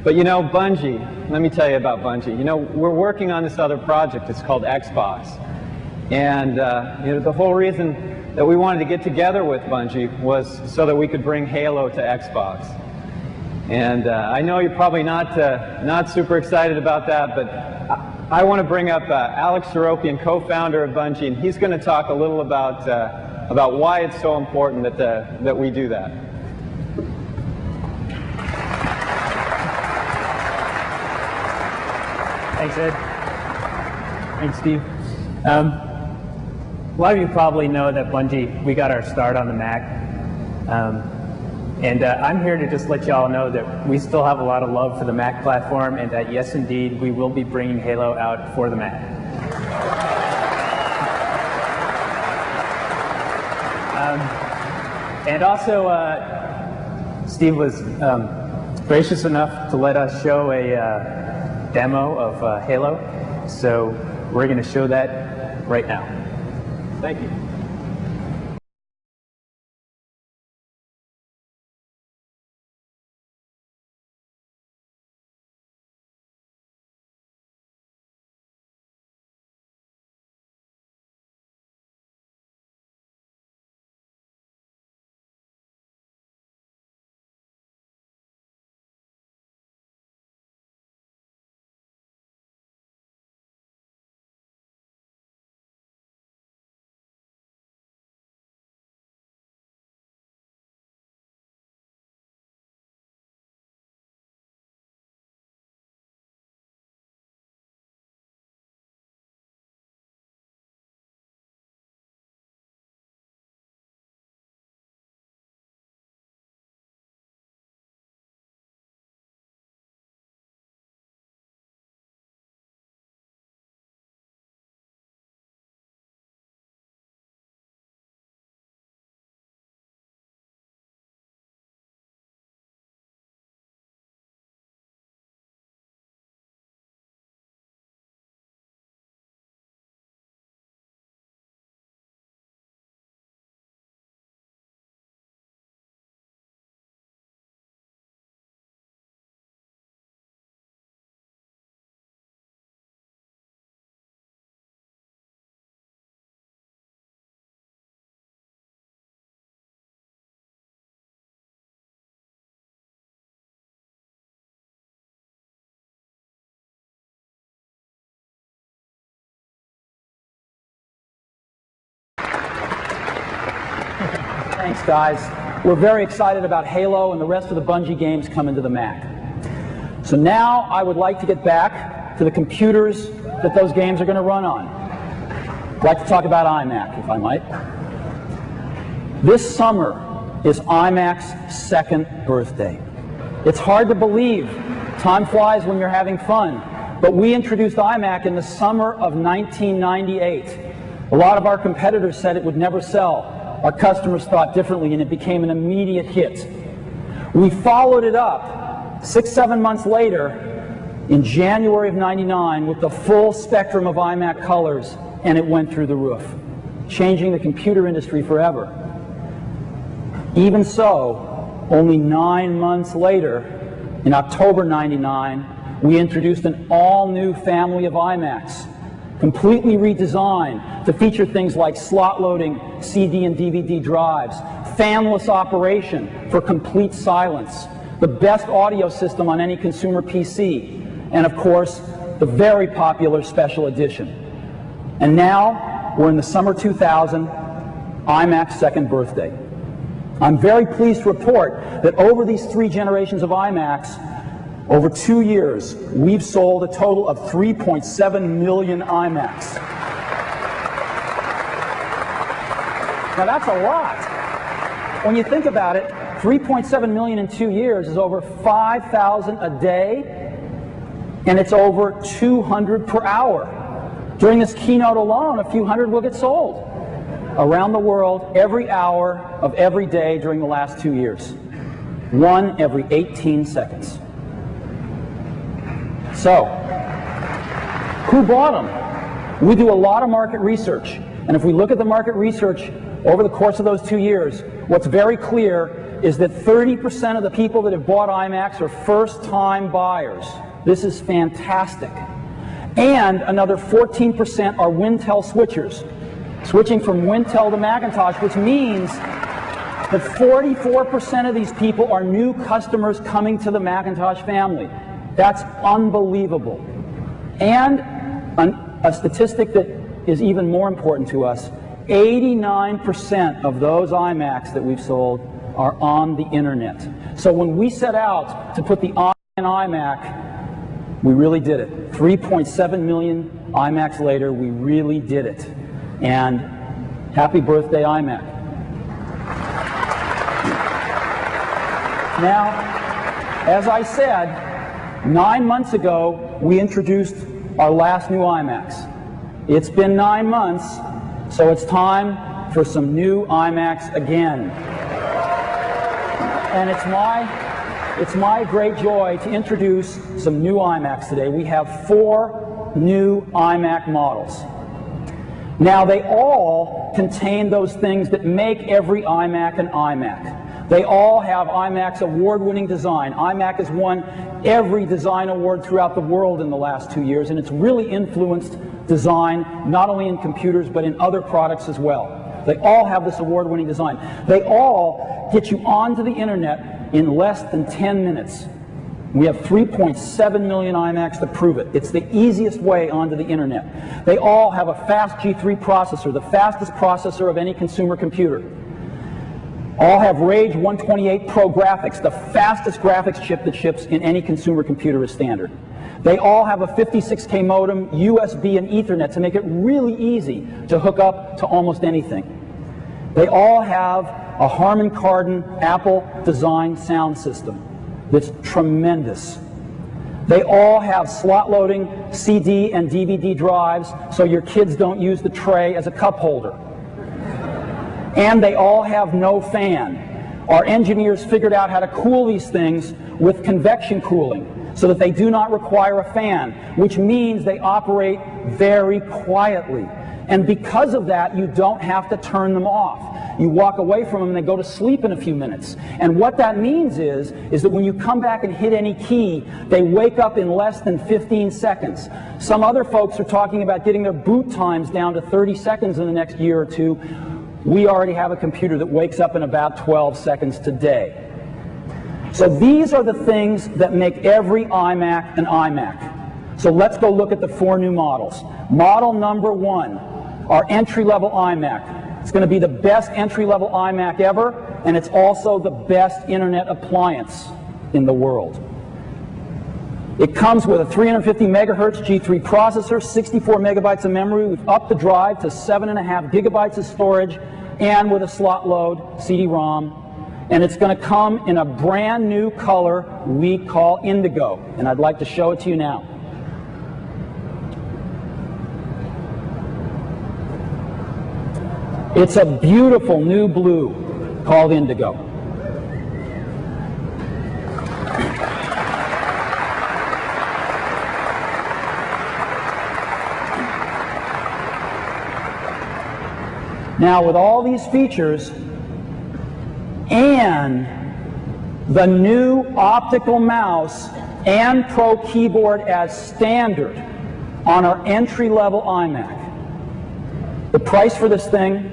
But you know, Bungie, let me tell you about Bungie. You know, we're working on this other project, it's called Xbox. And you know, the whole reason that we wanted to get together with Bungie was so that we could bring Halo to Xbox. And I know you're probably not super excited about that, but I want to bring up Alex Seropian, co-founder of Bungie, and he's going to talk a little about why it's so important that we do that. Thanks, Ed. Thanks, Steve. A lot of you probably know that Bungie, we got our start on the Mac. I'm here to just let you all know that we still have a lot of love for the Mac platform, and that yes, indeed, we will be bringing Halo out for the Mac. And also, Steve was gracious enough to let us show a demo of Halo, so we're going to show that right now. Thank you. Thanks, guys. We're very excited about Halo and the rest of the Bungie games coming to the Mac. So now I would like to get back to the computers that those games are going to run on. I'd like to talk about iMac, if I might. This summer is iMac's second birthday. It's hard to believe. Time flies when you're having fun. But we introduced iMac in the summer of 1998. A lot of our competitors said it would never sell. Our customers thought differently, and it became an immediate hit. We followed it up 6-7 months later in January of '99 with the full spectrum of iMac colors, and it went through the roof, changing the computer industry forever. Even so, only 9 months later, in October '99, we introduced an all-new family of iMacs, completely redesigned to feature things like slot loading CD and DVD drives, fanless operation for complete silence, the best audio system on any consumer PC, and of course, the very popular Special Edition. And now, we're in the summer 2000, iMac's second birthday. I'm very pleased to report that over these 3 generations of iMacs, over 2 years, we've sold a total of 3.7 million iMacs. Now that's a lot. When you think about it, 3.7 million in 2 years is over 5,000 a day, and it's over 200 per hour. During this keynote alone, a few hundred will get sold around the world every hour of every day during the last 2 years. 1 every 18 seconds. So, who bought them? We do a lot of market research, and if we look at the market research over the course of those 2 years, what's very clear is that 30% of the people that have bought iMacs are first-time buyers. This is fantastic. And another 14% are Wintel switchers, switching from Wintel to Macintosh, which means that 44% of these people are new customers coming to the Macintosh family. That's unbelievable. And a statistic that is even more important to us, 89% of those iMacs that we've sold are on the internet. So when we set out to put the i in iMac, we really did it. 3.7 million iMacs later, we really did it. And happy birthday, iMac. Now, as I said, 9 months ago, we introduced our last new iMacs. It's been 9 months, so it's time for some new iMacs again. And it's my great joy to introduce some new iMacs today. We have 4 new iMac models. Now, they all contain those things that make every iMac an iMac. They all have iMac's award-winning design. iMac has won every design award throughout the world in the last 2 years, and it's really influenced design not only in computers but in other products as well. They all have this award-winning design. They all get you onto the internet in less than 10 minutes. We have 3.7 million iMacs to prove it. It's the easiest way onto the internet. They all have a fast G3 processor, the fastest processor of any consumer computer. All have Rage 128 Pro graphics, the fastest graphics chip that ships in any consumer computer as standard. They all have a 56K modem, USB, and Ethernet to make it really easy to hook up to almost anything. They all have a Harman Kardon Apple design sound system that's tremendous. They all have slot loading CD and DVD drives so your kids don't use the tray as a cup holder. And they all have no fan. Our engineers figured out how to cool these things with convection cooling so that they do not require a fan, which means they operate very quietly. And because of that, you don't have to turn them off. You walk away from them and they go to sleep in a few minutes. And what that means is that when you come back and hit any key, they wake up in less than 15 seconds. Some other folks are talking about getting their boot times down to 30 seconds in the next year or two. We already have a computer that wakes up in about 12 seconds today. So these are the things that make every iMac an iMac. So let's go look at the 4 new models. Model number 1, our entry-level iMac. It's going to be the best entry-level iMac ever, and it's also the best internet appliance in the world. It comes with a 350 megahertz G3 processor, 64 megabytes of memory. We've upped the drive to 7.5 gigabytes of storage, and with a slot load CD-ROM. And it's going to come in a brand new color we call indigo. And I'd like to show it to you now. It's a beautiful new blue called indigo. Now, with all these features and the new optical mouse and Pro keyboard as standard on our entry-level iMac, the price for this thing,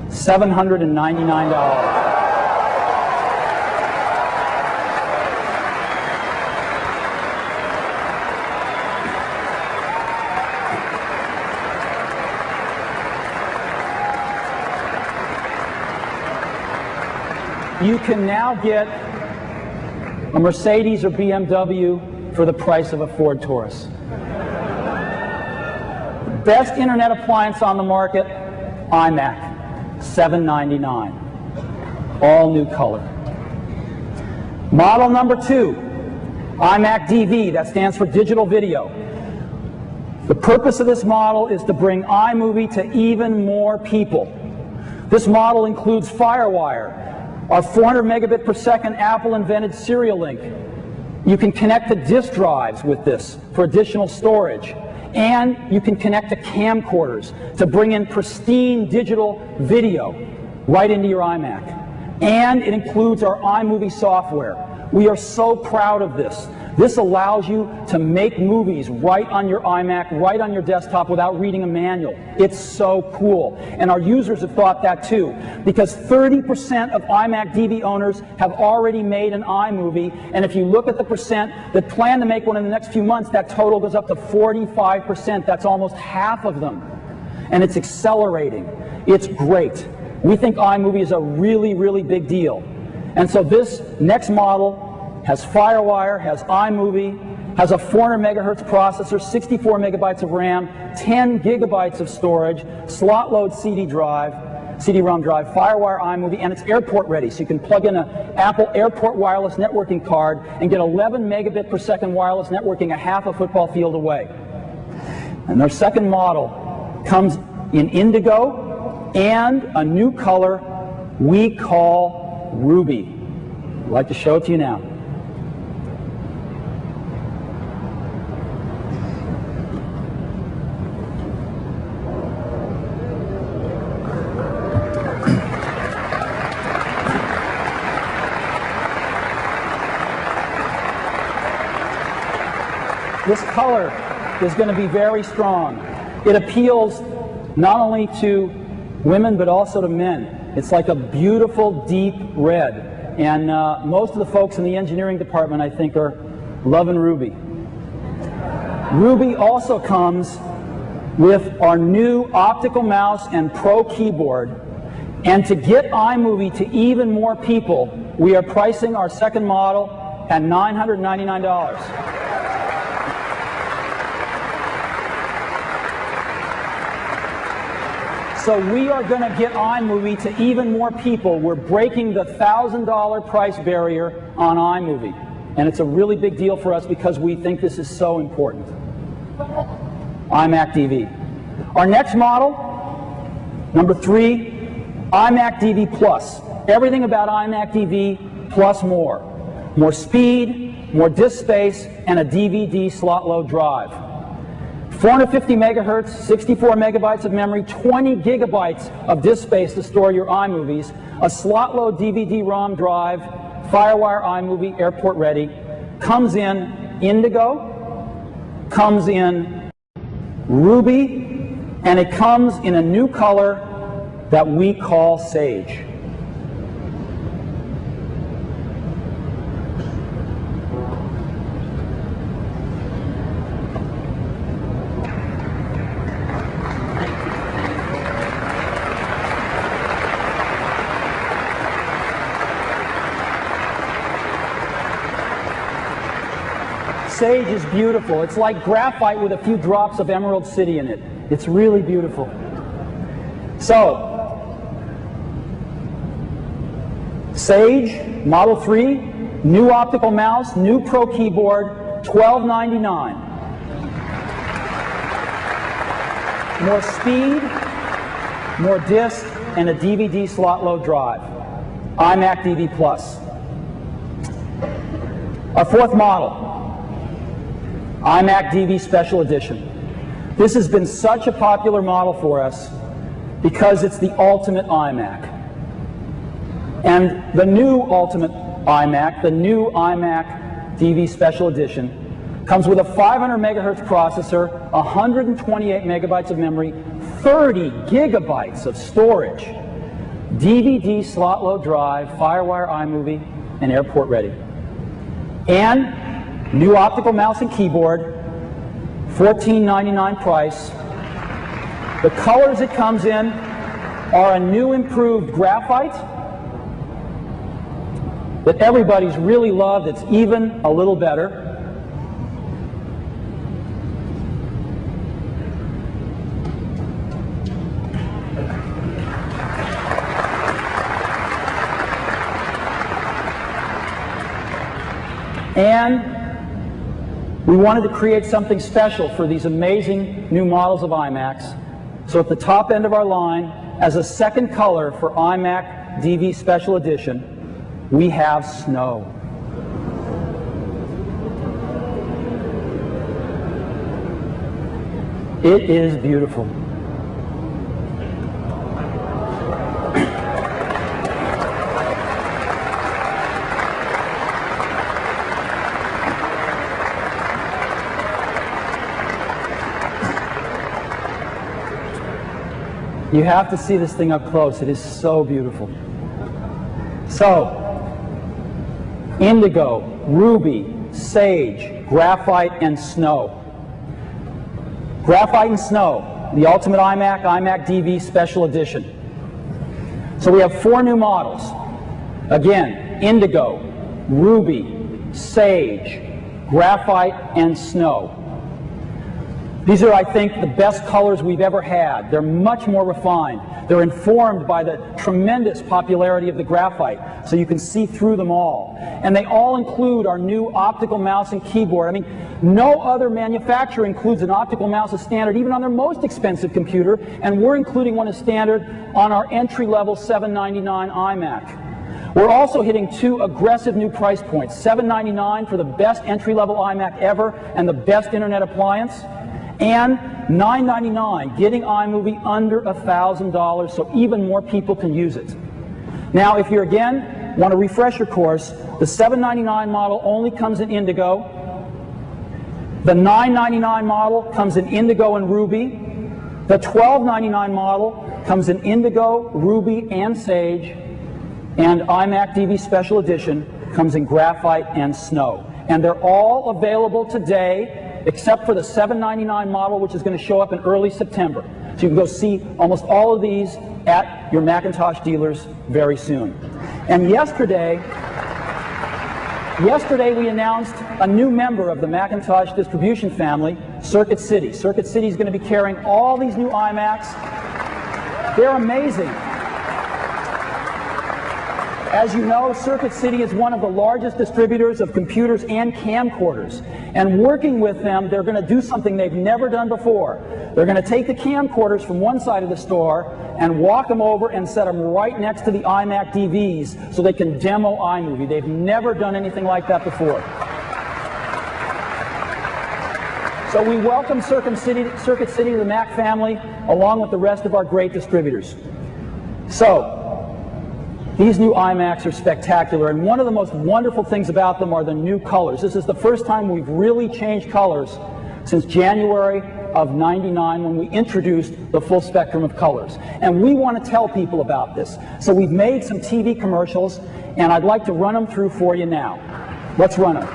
$799. You can now get a Mercedes or BMW for the price of a Ford Taurus. Best internet appliance on the market, iMac, $799. All new color. Model number 2, iMac DV, that stands for digital video. The purpose of this model is to bring iMovie to even more people. This model includes FireWire, our 400 megabit per second Apple invented serial link. You can connect to disk drives with this for additional storage. And you can connect to camcorders to bring in pristine digital video right into your iMac. And it includes our iMovie software. We are so proud of this. This allows you to make movies right on your iMac, right on your desktop without reading a manual. It's so cool. And our users have thought that too, because 30% of iMac DV owners have already made an iMovie, and if you look at the percent that plan to make one in the next few months, that total goes up to 45%. That's almost half of them. And it's accelerating. It's great. We think iMovie is a really, really big deal. And so this next model has FireWire, has iMovie, has a 400 megahertz processor, 64 megabytes of RAM, 10 gigabytes of storage, slot load CD-ROM drive, FireWire, iMovie, and it's airport ready. So you can plug in an Apple Airport wireless networking card and get 11 megabit per second wireless networking a half a football field away. And our second model comes in indigo and a new color we call Ruby. I'd like to show it to you now. This color is going to be very strong. It appeals not only to women but also to men. It's like a beautiful deep red. And most of the folks in the engineering department, I think, are loving Ruby. Ruby also comes with our new optical mouse and Pro keyboard. And to get iMovie to even more people, we are pricing our second model at $999. So we are going to get iMovie to even more people. We're breaking the $1,000 price barrier on iMovie. And it's a really big deal for us because we think this is so important. iMac DV. Our next model, number 3, iMac DV Plus. Everything about iMac DV plus more. More speed, more disk space, and a DVD slot load drive. 450 megahertz, 64 megabytes of memory, 20 gigabytes of disk space to store your iMovies, a slot load DVD-ROM drive, FireWire iMovie, airport ready, comes in indigo, comes in ruby, and it comes in a new color that we call sage. Sage is beautiful. It's like graphite with a few drops of Emerald City in it. It's really beautiful. So, Sage, Model 3, new optical mouse, new Pro keyboard, $12.99. More speed, more disk, and a DVD slot load drive. iMac DV Plus. Our fourth model, iMac DV Special Edition. This has been such a popular model for us because it's the ultimate iMac. And the new ultimate iMac, the new iMac DV Special Edition, comes with a 500 megahertz processor, 128 megabytes of memory, 30 gigabytes of storage, DVD slot load drive, Firewire iMovie, and airport ready. And new optical mouse and keyboard, $14.99 price. The colors it comes in are a new improved graphite that everybody's really loved. It's even a little better. And we wanted to create something special for these amazing new models of iMacs. So at the top end of our line, as a second color for iMac DV Special Edition, we have snow. It is beautiful. You have to see this thing up close. It is so beautiful. So, indigo, ruby, sage, graphite, and snow. Graphite and snow, the ultimate iMac, iMac DV Special Edition. So we have 4 new models. Again, indigo, ruby, sage, graphite, and snow. These are, I think, the best colors we've ever had. They're much more refined. They're informed by the tremendous popularity of the graphite, so you can see through them all. And they all include our new optical mouse and keyboard. I mean, no other manufacturer includes an optical mouse as standard, even on their most expensive computer, and we're including one as standard on our entry-level $799 iMac. We're also hitting 2 aggressive new price points, $799 for the best entry-level iMac ever and the best internet appliance, and $999, getting iMovie under $1,000 so even more people can use it. Now, if you again want to refresh your course, the $799 model only comes in indigo. The $999 model comes in indigo and ruby. The $1299 model comes in indigo, ruby, and sage. And iMac DV Special Edition comes in graphite and snow. And they're all available today, except for the $799 model, which is going to show up in early September. So you can go see almost all of these at your Macintosh dealers very soon. And yesterday we announced a new member of the Macintosh distribution family, Circuit City. Circuit City is going to be carrying all these new iMacs. They're amazing. As you know, Circuit City is one of the largest distributors of computers and camcorders. And working with them, they're going to do something they've never done before. They're going to take the camcorders from one side of the store and walk them over and set them right next to the iMac DVs so they can demo iMovie. They've never done anything like that before. So we welcome Circuit City to the Mac family, along with the rest of our great distributors. So, these new iMacs are spectacular, and one of the most wonderful things about them are the new colors. This is the first time we've really changed colors since January of '99 when we introduced the full spectrum of colors. And we want to tell people about this. So we've made some TV commercials, and I'd like to run them through for you now. Let's run them.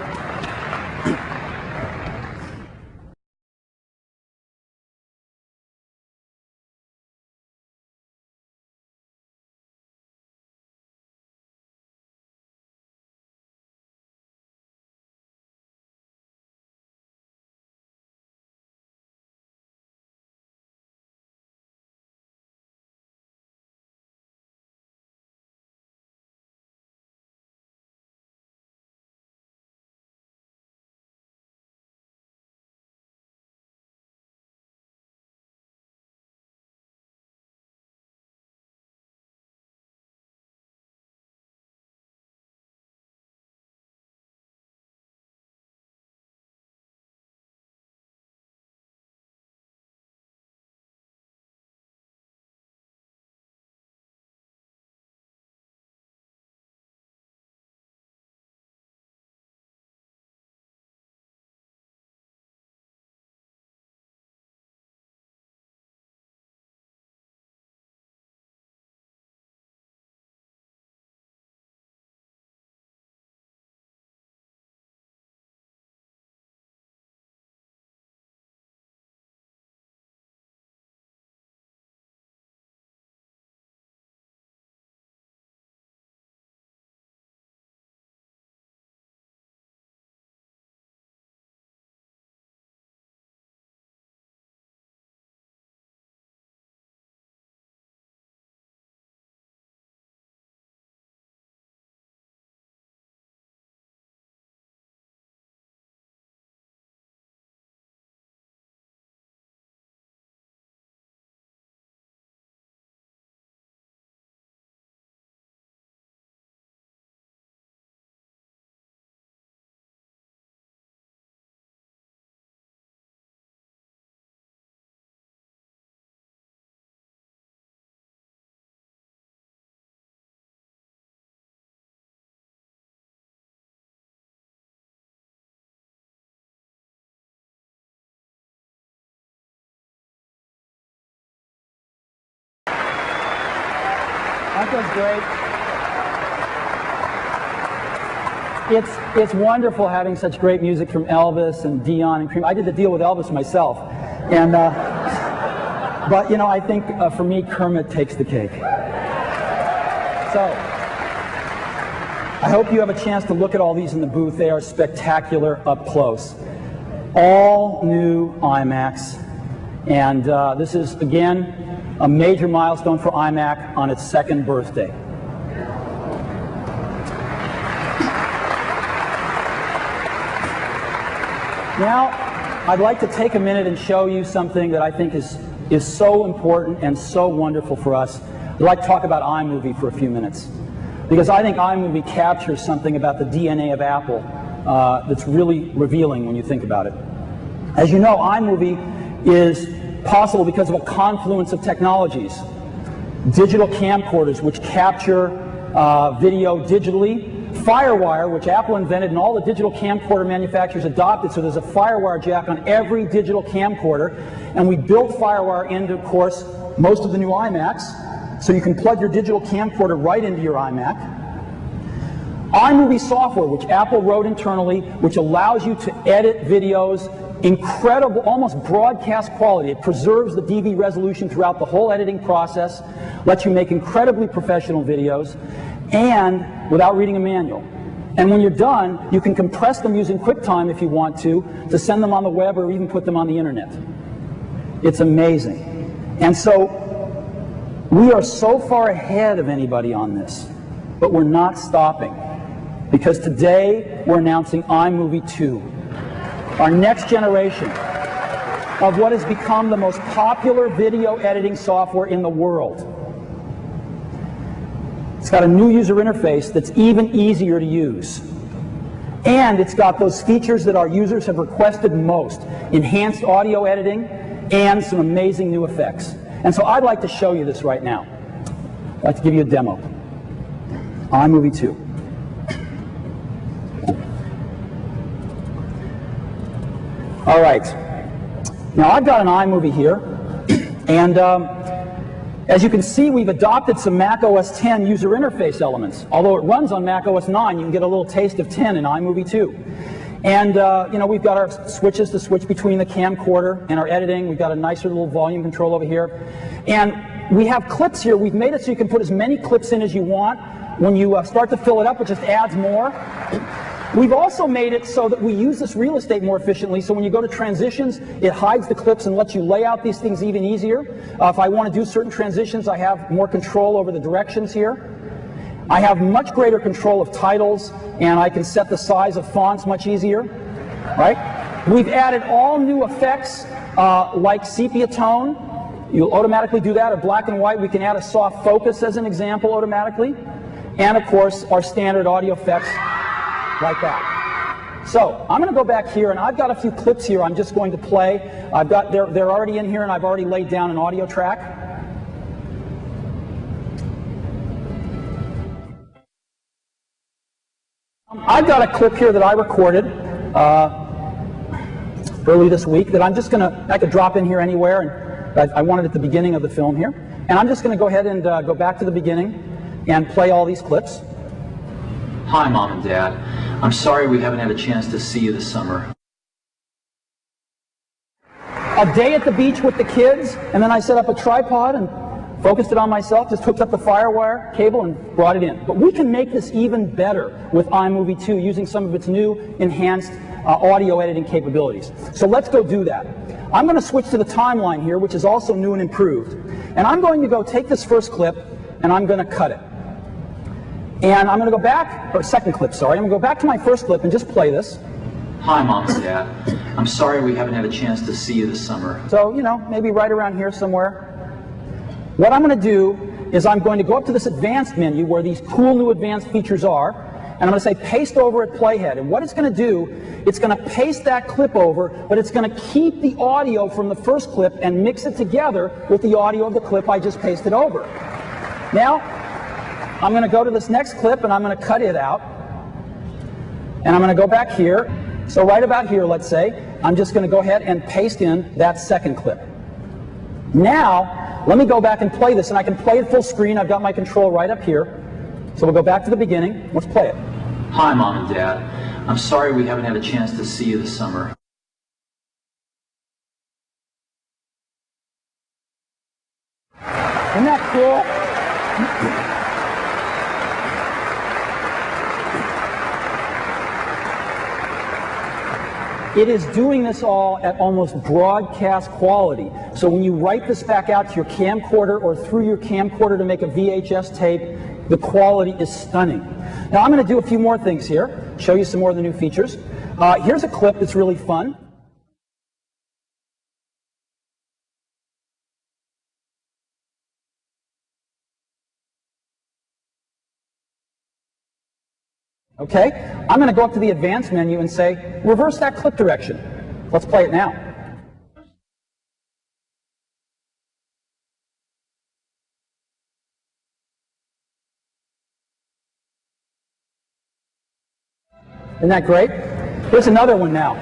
That was great. It's wonderful having such great music from Elvis and Dion and Cream. I did the deal with Elvis myself, and but you know, I think for me, Kermit takes the cake. So I hope you have a chance to look at all these in the booth. They are spectacular up close. All new iMacs, and this is again a major milestone for iMac on its 2nd birthday. Now, I'd like to take a minute and show you something that I think is so important and so wonderful for us. I'd like to talk about iMovie for a few minutes, because I think iMovie captures something about the DNA of Apple that's really revealing when you think about it. As you know, iMovie is possible because of a confluence of technologies. Digital camcorders, which capture video digitally. FireWire, which Apple invented and all the digital camcorder manufacturers adopted, so there's a FireWire jack on every digital camcorder. And we built FireWire into, of course, most of the new iMacs, so you can plug your digital camcorder right into your iMac. iMovie software, which Apple wrote internally, which allows you to edit videos incredible, almost broadcast quality. It preserves the DV resolution throughout the whole editing process, lets you make incredibly professional videos, and without reading a manual. And when you're done, you can compress them using QuickTime if you want to send them on the web or even put them on the internet. It's amazing. And so we are so far ahead of anybody on this, but we're not stopping, because today we're announcing iMovie 2. Our next generation of what has become the most popular video editing software in the world. It's got a new user interface that's even easier to use. And it's got those features that our users have requested most: enhanced audio editing and some amazing new effects. And so I'd like to show you this right now. I'd like to give you a demo. iMovie 2. All right, now I've got an iMovie here, and as you can see, we've adopted some Mac OS X user interface elements. Although it runs on Mac OS 9, you can get a little taste of 10 in iMovie 2. And you know, we've got our switches to switch between the camcorder and our editing. We've got a nicer little volume control over here. And we have clips here. We've made it so you can put as many clips in as you want. When you start to fill it up, it just adds more. We've also made it so that we use this real estate more efficiently, so when you go to transitions, it hides the clips and lets you lay out these things even easier. If I want to do certain transitions, I have more control over the directions here. I have much greater control of titles, and I can set the size of fonts much easier, right? We've added all new effects like sepia tone. You'll automatically do that, or black and white. We can add a soft focus as an example automatically. And of course, our standard audio effects like that. So I'm going to go back here, and I've got a few clips here I'm just going to play. They're already in here, and I've already laid down an audio track. I've got a clip here that I recorded early this week that I'm just going to, I could drop in here anywhere, and I want it at the beginning of the film here. And I'm just going to go ahead and go back to the beginning and play all these clips. Hi, Mom and Dad. I'm sorry we haven't had a chance to see you this summer. A day at the beach with the kids, and then I set up a tripod and focused it on myself, just hooked up the FireWire cable and brought it in. But we can make this even better with iMovie 2 using some of its new enhanced audio editing capabilities. So let's go do that. I'm going to switch to the timeline here, which is also new and improved. And I'm going to go take this first clip, and I'm going to cut it. And I'm going to go back, or second clip, sorry. I'm going to go back to my first clip and just play this. Hi, Mom and Dad. I'm sorry we haven't had a chance to see you this summer. So, you know, maybe right around here somewhere. What I'm going to do is I'm going to go up to this advanced menu where these cool new advanced features are, and I'm going to say paste over at playhead. And what it's going to do, it's going to paste that clip over, but it's going to keep the audio from the first clip and mix it together with the audio of the clip I just pasted over. Now, I'm going to go to this next clip, and I'm going to cut it out. And I'm going to go back here. So right about here, let's say, I'm just going to go ahead and paste in that second clip. Now, let me go back and play this, and I can play it full screen. I've got my control right up here. So we'll go back to the beginning. Let's play it. Hi, Mom and Dad. I'm sorry we haven't had a chance to see you this summer. Isn't that cool? It is doing this all at almost broadcast quality. So when you write this back out to your camcorder or through your camcorder to make a VHS tape, the quality is stunning. Now I'm going to do a few more things here, show you some more of the new features. Here's a clip that's really fun. Okay, I'm going to go up to the advanced menu and say, reverse that clip direction. Let's play it now. Isn't that great? Here's another one now.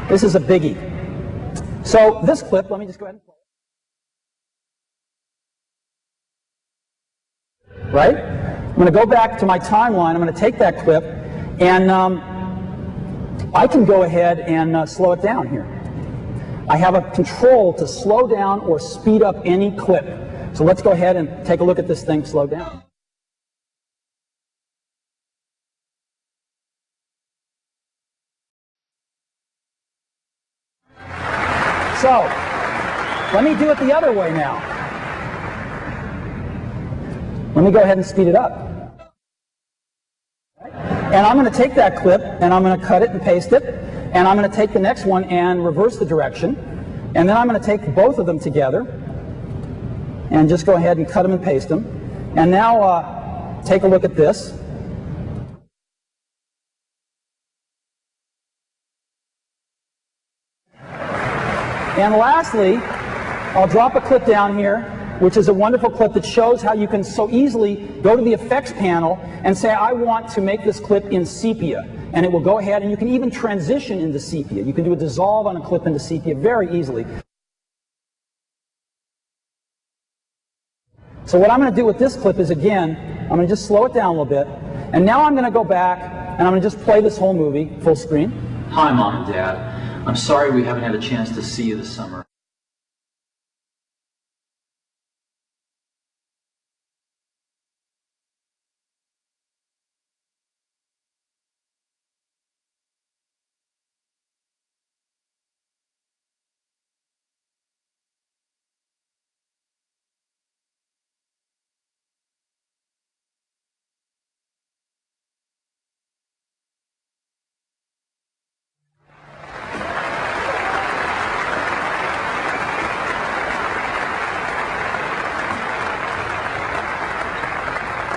This is a biggie. So this clip, let me just go ahead and play it. Right? I'm going to go back to my timeline. I'm going to take that clip, and I can go ahead and slow it down here. I have a control to slow down or speed up any clip. So let's go ahead and take a look at this thing slow down. So let me do it the other way now. Let me go ahead and speed it up. And I'm going to take that clip, and I'm going to cut it and paste it, and I'm going to take the next one and reverse the direction, and then I'm going to take both of them together and just go ahead and cut them and paste them. And now take a look at this. And lastly, I'll drop a clip down here, which is a wonderful clip that shows how you can so easily go to the effects panel and say, I want to make this clip in sepia. And it will go ahead, and you can even transition into sepia. You can do a dissolve on a clip into sepia very easily. So what I'm going to do with this clip is, again, I'm going to just slow it down a little bit. And now I'm going to go back, and I'm going to just play this whole movie full screen. Hi, Mom and Dad. I'm sorry we haven't had a chance to see you this summer.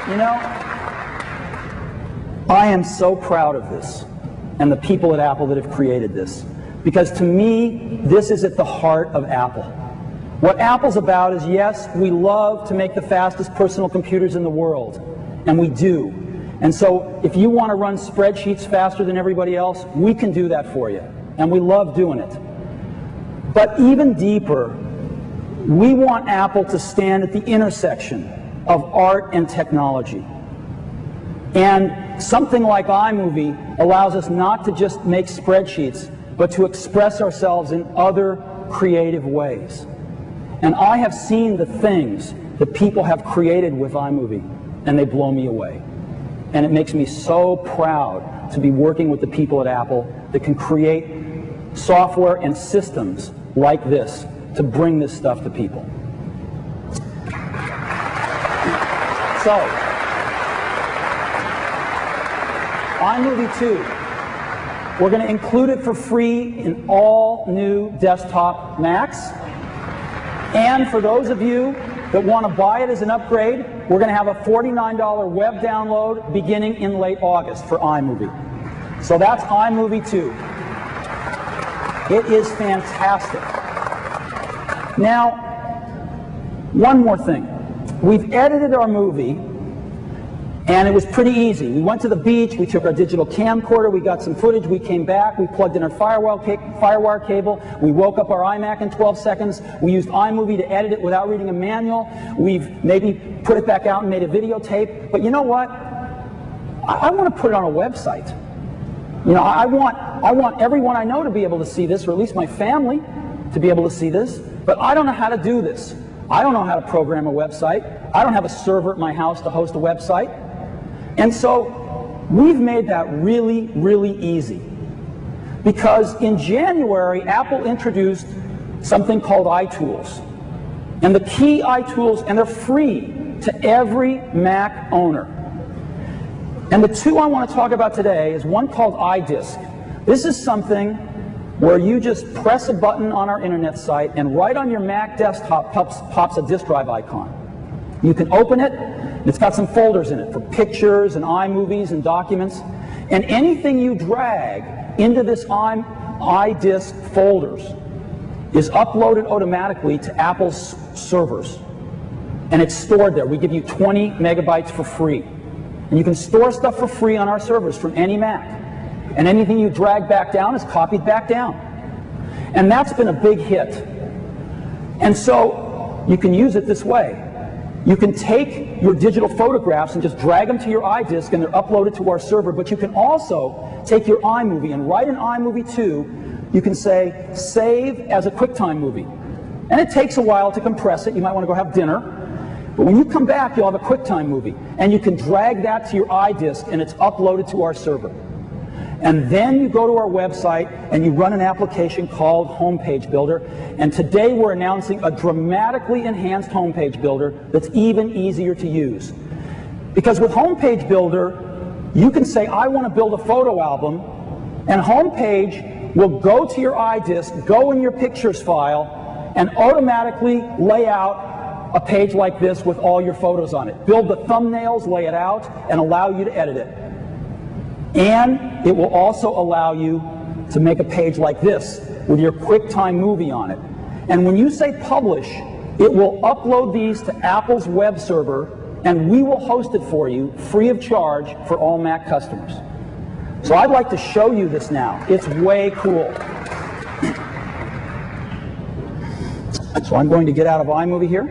You know, I am so proud of this and the people at Apple that have created this, because to me, this is at the heart of Apple. What Apple's about is, yes, we love to make the fastest personal computers in the world, and we do. And so if you want to run spreadsheets faster than everybody else, we can do that for you, and we love doing it. But even deeper, we want Apple to stand at the intersection of art and technology. And something like iMovie allows us not to just make spreadsheets, but to express ourselves in other creative ways. And I have seen the things that people have created with iMovie, and they blow me away. And it makes me so proud to be working with the people at Apple that can create software and systems like this to bring this stuff to people. So, iMovie 2, we're going to include it for free in all new desktop Macs. And for those of you that want to buy it as an upgrade, we're going to have a $49 web download beginning in late August for iMovie. So that's iMovie 2. It is fantastic. Now, one more thing. We've edited our movie And it was pretty easy. We went to the beach, we took our digital camcorder, we got some footage, we came back, we plugged in our firewire cable, we woke up our iMac in 12 seconds, we used iMovie to edit it without reading a manual, we've maybe put it back out and made a videotape. But you know what? I want to put it on a website. You know, I want everyone I know to be able to see this, or at least my family to be able to see this, but I don't know how to do this. I don't know how to program a website. I don't have a server at my house to host a website. And so we've made that really, really easy. Because in January, Apple introduced something called iTools. And the key iTools, and they're free to every Mac owner. And the two I want to talk about today is one called iDisk. This is something where you just press a button on our internet site, and right on your Mac desktop pops a disk drive icon. You can open it. It's got some folders in it for pictures and iMovies and documents. And anything you drag into this iDisk folders is uploaded automatically to Apple's servers. And it's stored there. We give you 20 megabytes for free. And you can store stuff for free on our servers from any Mac. And anything you drag back down is copied back down. And that's been a big hit. And so you can use it this way. You can take your digital photographs and just drag them to your iDisk, and they're uploaded to our server. But you can also take your iMovie and write an iMovie to, you can say, save as a QuickTime movie. And it takes a while to compress it. You might want to go have dinner. But when you come back, you'll have a QuickTime movie. And you can drag that to your iDisk, and it's uploaded to our server. And then you go to our website and you run an application called Homepage Builder. And today we're announcing a dramatically enhanced Homepage Builder that's even easier to use. Because with Homepage Builder, you can say, I want to build a photo album, and Homepage will go to your iDisk, go in your pictures file, and automatically lay out a page like this with all your photos on it. Build the thumbnails, lay it out, and allow you to edit it. And it will also allow you to make a page like this with your QuickTime movie on it. And when you say publish, it will upload these to Apple's web server, and we will host it for you free of charge for all Mac customers. So I'd like to show you this now. It's way cool. So I'm going to get out of iMovie here,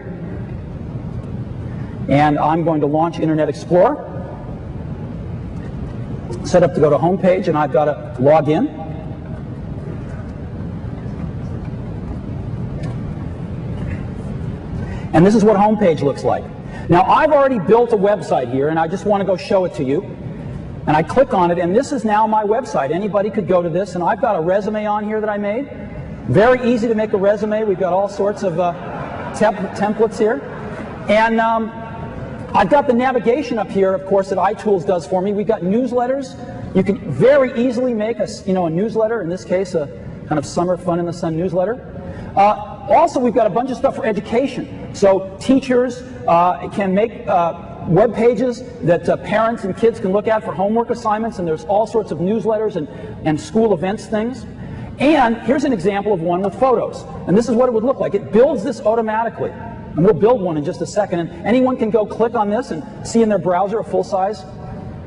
and I'm going to launch Internet Explorer. Set up to go to Homepage, and I've got to log in. And this is what Homepage looks like. Now, I've already built a website here, and I just want to go show it to you. And I click on it, and this is now my website. Anybody could go to this, and I've got a resume on here that I made. Very easy to make a resume. We've got all sorts of templates here. And I've got the navigation up here, of course, that iTools does for me. We've got newsletters. You can very easily make a newsletter, in this case, a kind of summer fun in the sun newsletter. Also, we've got a bunch of stuff for education. So teachers can make web pages that parents and kids can look at for homework assignments, and there's all sorts of newsletters and school events things. And here's an example of one with photos. And this is what it would look like. It builds this automatically. And we'll build one in just a second. And anyone can go click on this and see in their browser a full-size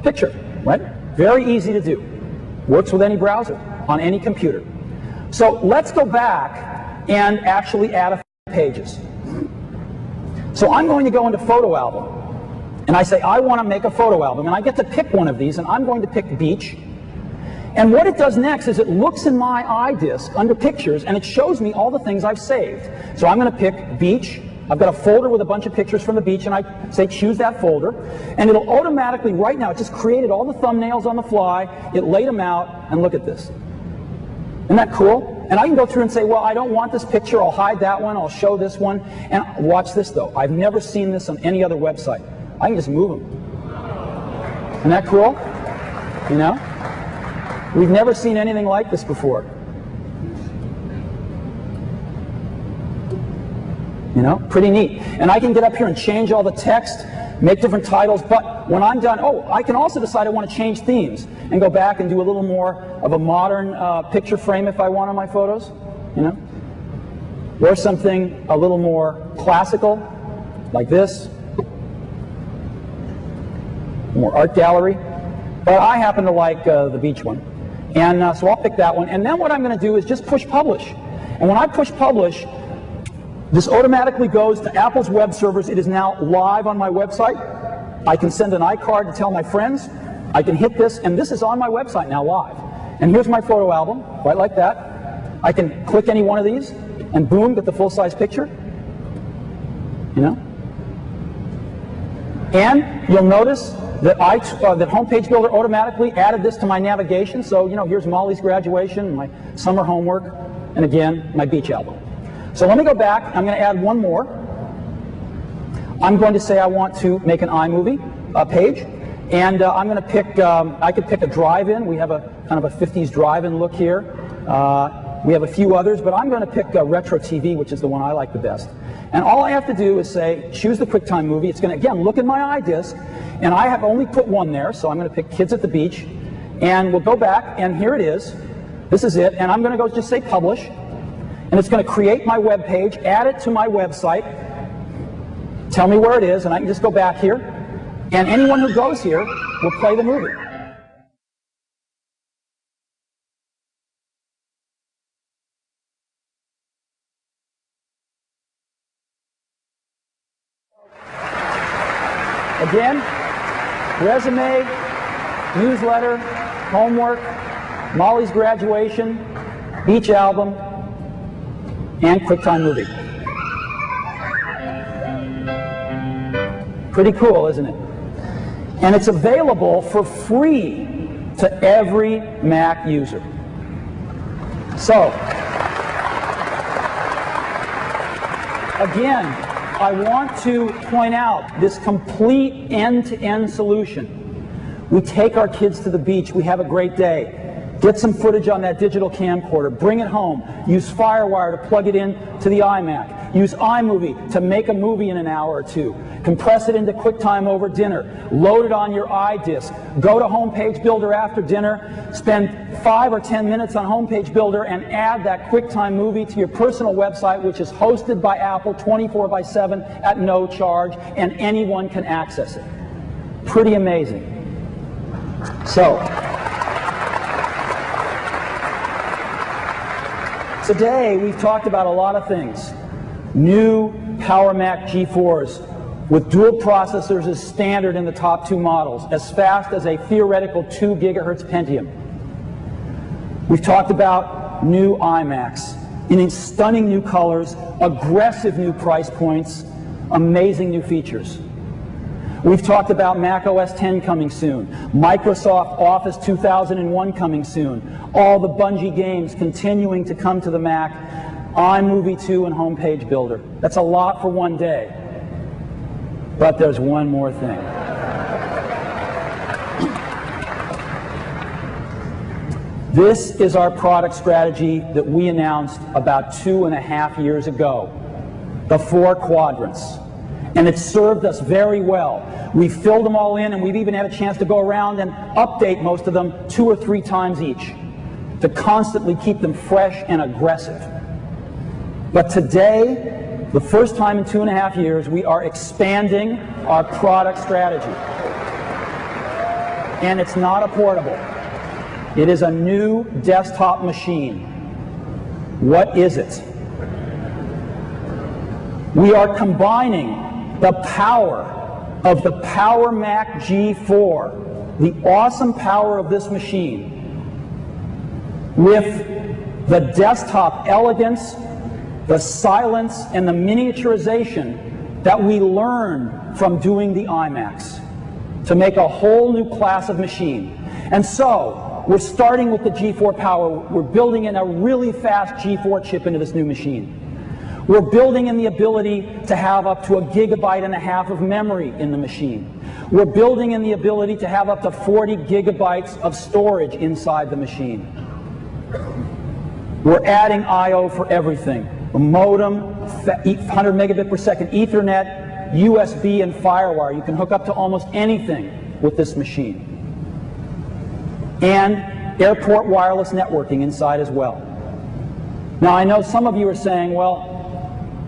picture, right? Very easy to do. Works with any browser, on any computer. So let's go back and actually add a few pages. So I'm going to go into Photo Album. And I say, I want to make a photo album. And I get to pick one of these, and I'm going to pick Beach. And what it does next is it looks in my iDisk under Pictures, and it shows me all the things I've saved. So I'm going to pick Beach. I've got a folder with a bunch of pictures from the beach, and I say choose that folder. And it'll automatically, right now, it just created all the thumbnails on the fly. It laid them out, and look at this. Isn't that cool? And I can go through and say, well, I don't want this picture. I'll hide that one. I'll show this one. And watch this, though. I've never seen this on any other website. I can just move them. Isn't that cool? You know? We've never seen anything like this before. You know, pretty neat. And I can get up here and change all the text, make different titles, but when I'm done, I can also decide I want to change themes and go back and do a little more of a modern picture frame if I want on my photos, you know, or something a little more classical, like this. more art gallery. But I happen to like the beach one. And so I'll pick that one. And then what I'm going to do is just push publish. And when I push publish, this automatically goes to Apple's web servers. It is now live on my website. I can send an iCard to tell my friends. I can hit this, and this is on my website now live. And here's my photo album, right like that. I can click any one of these, and boom, get the full-size picture. You know? And you'll notice that that Homepage Builder automatically added this to my navigation. So, you know, here's Molly's graduation, my summer homework, and again, my beach album. So let me go back. I'm going to add one more. I'm going to say I want to make an iMovie page. And I'm going to pick, I could pick a drive-in. We have a kind of a 50s drive-in look here. We have a few others, but I'm going to pick Retro TV, which is the one I like the best. And all I have to do is say, choose the QuickTime movie. It's going to, again, look in my iDisk. And I have only put one there, so I'm going to pick Kids at the Beach. And we'll go back, and here it is. This is it. And I'm going to go just say Publish. And it's going to create my web page, add it to my website, tell me where it is, and I can just go back here. And anyone who goes here will play the movie. Again, resume, newsletter, homework, Molly's graduation, beach album, and QuickTime movie. Pretty cool, isn't it? And it's available for free to every Mac user. So, again, I want to point out this complete end-to-end solution. We take our kids to the beach, we have a great day. Get some footage on that digital camcorder, bring it home, use FireWire to plug it in to the iMac, use iMovie to make a movie in an hour or two, compress it into QuickTime over dinner, load it on your iDisk, go to Homepage Builder after dinner, spend 5 or 10 minutes on Homepage Builder and add that QuickTime movie to your personal website, which is hosted by Apple 24/7 at no charge, and anyone can access it. Pretty amazing. So, today, we've talked about a lot of things. New Power Mac G4s with dual processors as standard in the top 2 models, as fast as a theoretical 2 gigahertz Pentium. We've talked about new iMacs in stunning new colors, aggressive new price points, amazing new features. We've talked about Mac OS X coming soon, Microsoft Office 2001 coming soon, all the Bungie games continuing to come to the Mac, iMovie 2 and Homepage Builder. That's a lot for one day. But there's one more thing. This is our product strategy that we announced about 2.5 years ago, the 4 quadrants. And it's served us very well. We've filled them all in, and we've even had a chance to go around and update most of them 2 or 3 times each to constantly keep them fresh and aggressive. But today, the first time in 2.5 years, we are expanding our product strategy. And it's not a portable. It is a new desktop machine. What is it? We are combining the power of the Power Mac G4, the awesome power of this machine, with the desktop elegance, the silence, and the miniaturization that we learned from doing the iMacs to make a whole new class of machine. And so, we're starting with the G4 Power. We're building in a really fast G4 chip into this new machine. We're building in the ability to have up to 1.5 gigabytes of memory in the machine. We're building in the ability to have up to 40 gigabytes of storage inside the machine. We're adding I/O for everything. A modem, 100 megabit per second Ethernet, USB, and FireWire. You can hook up to almost anything with this machine. And airport wireless networking inside as well. Now, I know some of you are saying, well,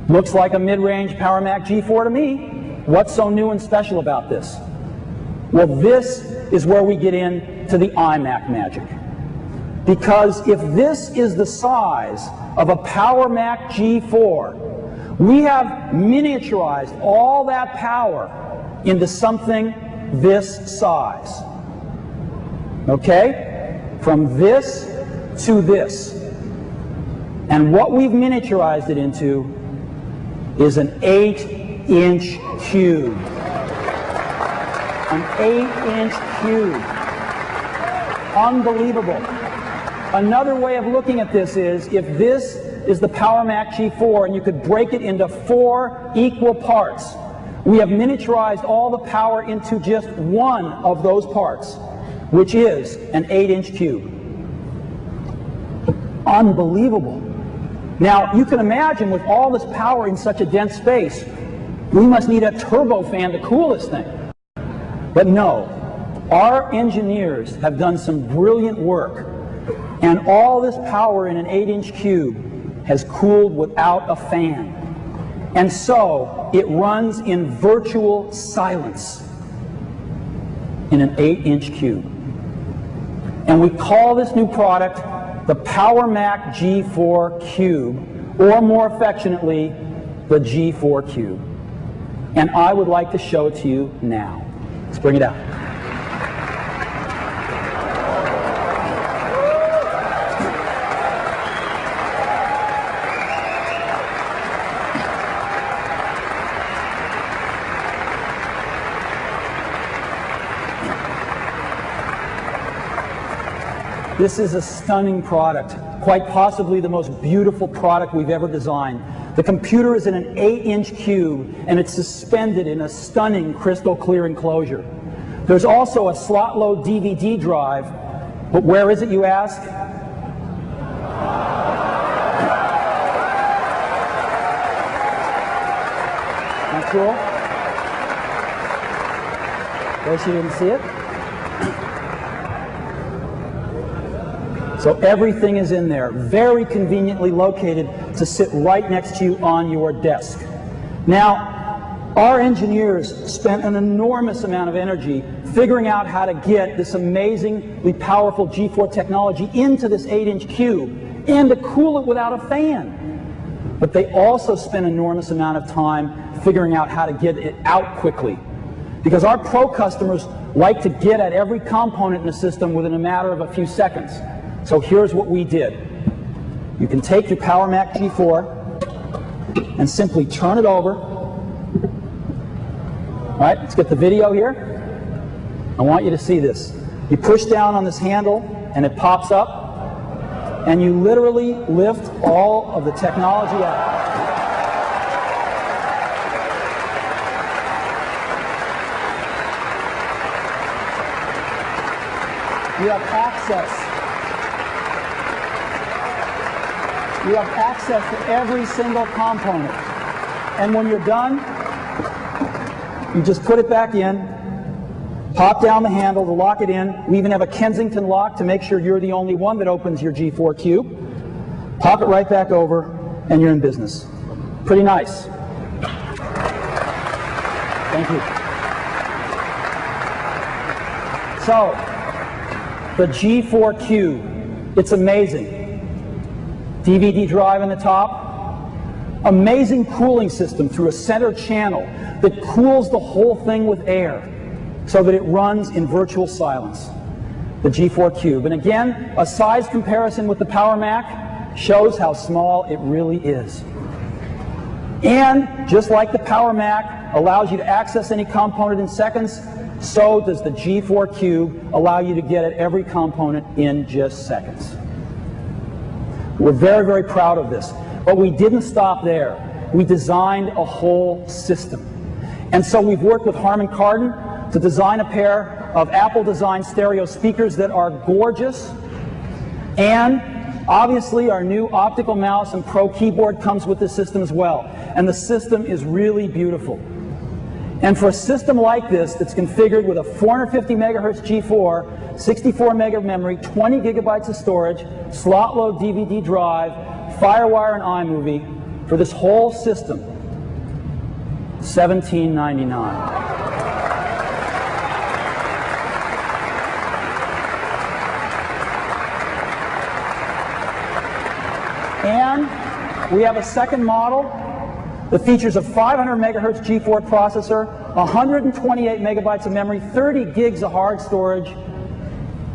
looks like a mid-range Power Mac G4 to me. What's so new and special about this? Well, this is where we get into the iMac magic. Because if this is the size of a Power Mac G4, we have miniaturized all that power into something this size. Okay? From this to this. And what we've miniaturized it into is an 8-inch cube. An 8-inch cube. Unbelievable. Another way of looking at this is, if this is the Power Mac G4 and you could break it into 4 equal parts, we have miniaturized all the power into just one of those parts, which is an 8-inch cube. Unbelievable. Now, you can imagine with all this power in such a dense space, we must need a turbofan to cool this thing. But no, our engineers have done some brilliant work, and all this power in an 8-inch cube has cooled without a fan. And so it runs in virtual silence in an 8-inch cube. And we call this new product the Power Mac G4 Cube, or more affectionately, the G4 Cube. And I would like to show it to you now. Let's bring it out. This is a stunning product, quite possibly the most beautiful product we've ever designed. The computer is in an 8-inch cube, and it's suspended in a stunning crystal clear enclosure. There's also a slot-load DVD drive, but where is it, you ask? Not cool? In case you didn't see it. So everything is in there, very conveniently located to sit right next to you on your desk. Now, our engineers spent an enormous amount of energy figuring out how to get this amazingly powerful G4 technology into this 8-inch cube and to cool it without a fan. But they also spent an enormous amount of time figuring out how to get it out quickly. Because our pro customers like to get at every component in the system within a matter of a few seconds. So here's what we did. You can take your Power Mac G4 and simply turn it over. All right, let's get the video here. I want you to see this. You push down on this handle and it pops up, and you literally lift all of the technology out. You have access. You have access to every single component. And when you're done, you just put it back in, pop down the handle to lock it in. We even have a Kensington lock to make sure you're the only one that opens your G4 Cube. Pop it right back over, and you're in business. Pretty nice. Thank you. So, the G4 Cube, it's amazing. DVD drive on the top, amazing cooling system through a center channel that cools the whole thing with air so that it runs in virtual silence, the G4 Cube. And again, a size comparison with the Power Mac shows how small it really is. And just like the Power Mac allows you to access any component in seconds, so does the G4 Cube allow you to get at every component in just seconds. We're very, very proud of this. But we didn't stop there. We designed a whole system. And so we've worked with Harman Kardon to design a pair of Apple-designed stereo speakers that are gorgeous. And obviously our new optical mouse and Pro keyboard comes with the system as well. And the system is really beautiful. And for a system like this that's configured with a 450 megahertz G4, 64 meg of memory, 20 gigabytes of storage, slot-load DVD drive, FireWire and iMovie, for this whole system, $17.99. we have a second model that features a 500 megahertz G4 processor, 128 megabytes of memory, 30 gigs of hard storage,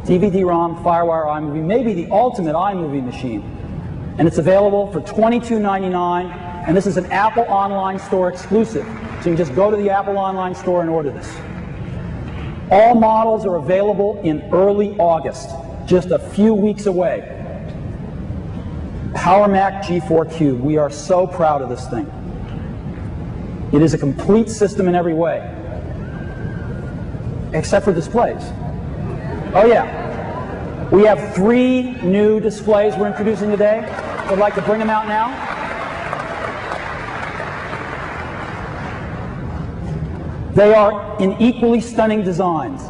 DVD-ROM, FireWire iMovie, maybe the ultimate iMovie machine. And it's available for $22.99, and this is an Apple Online Store exclusive. So you can just go to the Apple Online Store and order this. All models are available in early August, just a few weeks away. Power Mac G4 Cube. We are so proud of this thing. It is a complete system in every way, except for displays. Oh yeah, we have 3 new displays we're introducing today. I'd like to bring them out now. They are in equally stunning designs.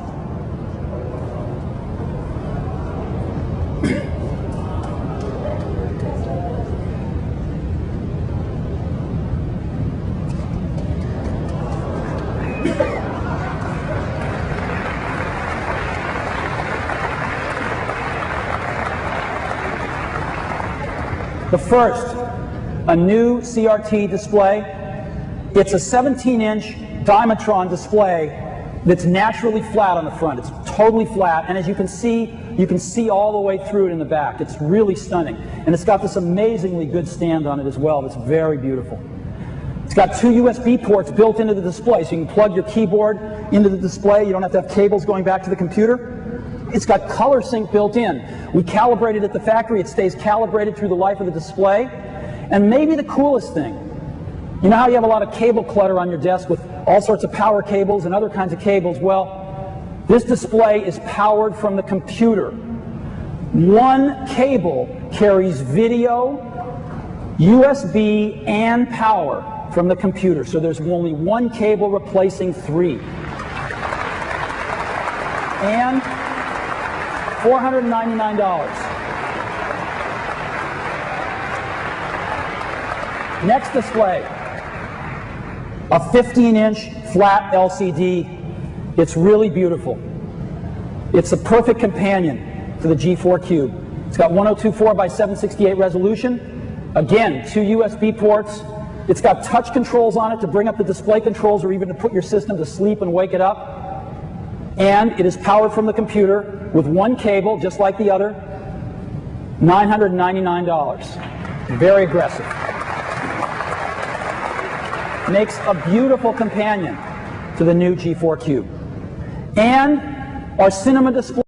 The first, a new CRT display. It's a 17-inch Dimetron display that's naturally flat on the front. It's totally flat, and as you can see all the way through it in the back. It's really stunning. And it's got this amazingly good stand on it as well. It's very beautiful. It's got 2 USB ports built into the display, so you can plug your keyboard into the display. You don't have to have cables going back to the computer. It's got color sync built in. We calibrated at the factory. It stays calibrated through the life of the display. And maybe the coolest thing, you know how you have a lot of cable clutter on your desk with all sorts of power cables and other kinds of cables? Well, this display is powered from the computer. One cable carries video, USB, and power from the computer. So there's only one cable replacing 3. And $499. Next display, a 15-inch flat LCD. It's really beautiful. It's a perfect companion to the G4 Cube. It's got 1024 by 768 resolution. Again, 2 USB ports. It's got touch controls on it to bring up the display controls or even to put your system to sleep and wake it up. And it is powered from the computer with one cable, just like the other. $999. Very aggressive. Makes a beautiful companion to the new G4 Cube. And our cinema display,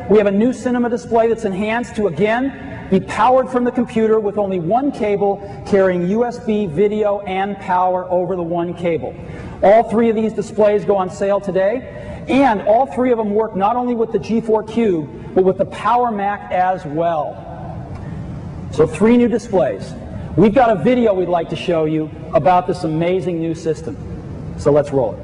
we have a new cinema display that's enhanced to, again, be powered from the computer with only one cable carrying USB, video, and power over the one cable. All 3 of these displays go on sale today, and all 3 of them work not only with the G4 Cube, but with the Power Mac as well. So 3 new displays. We've got a video we'd like to show you about this amazing new system. So let's roll it.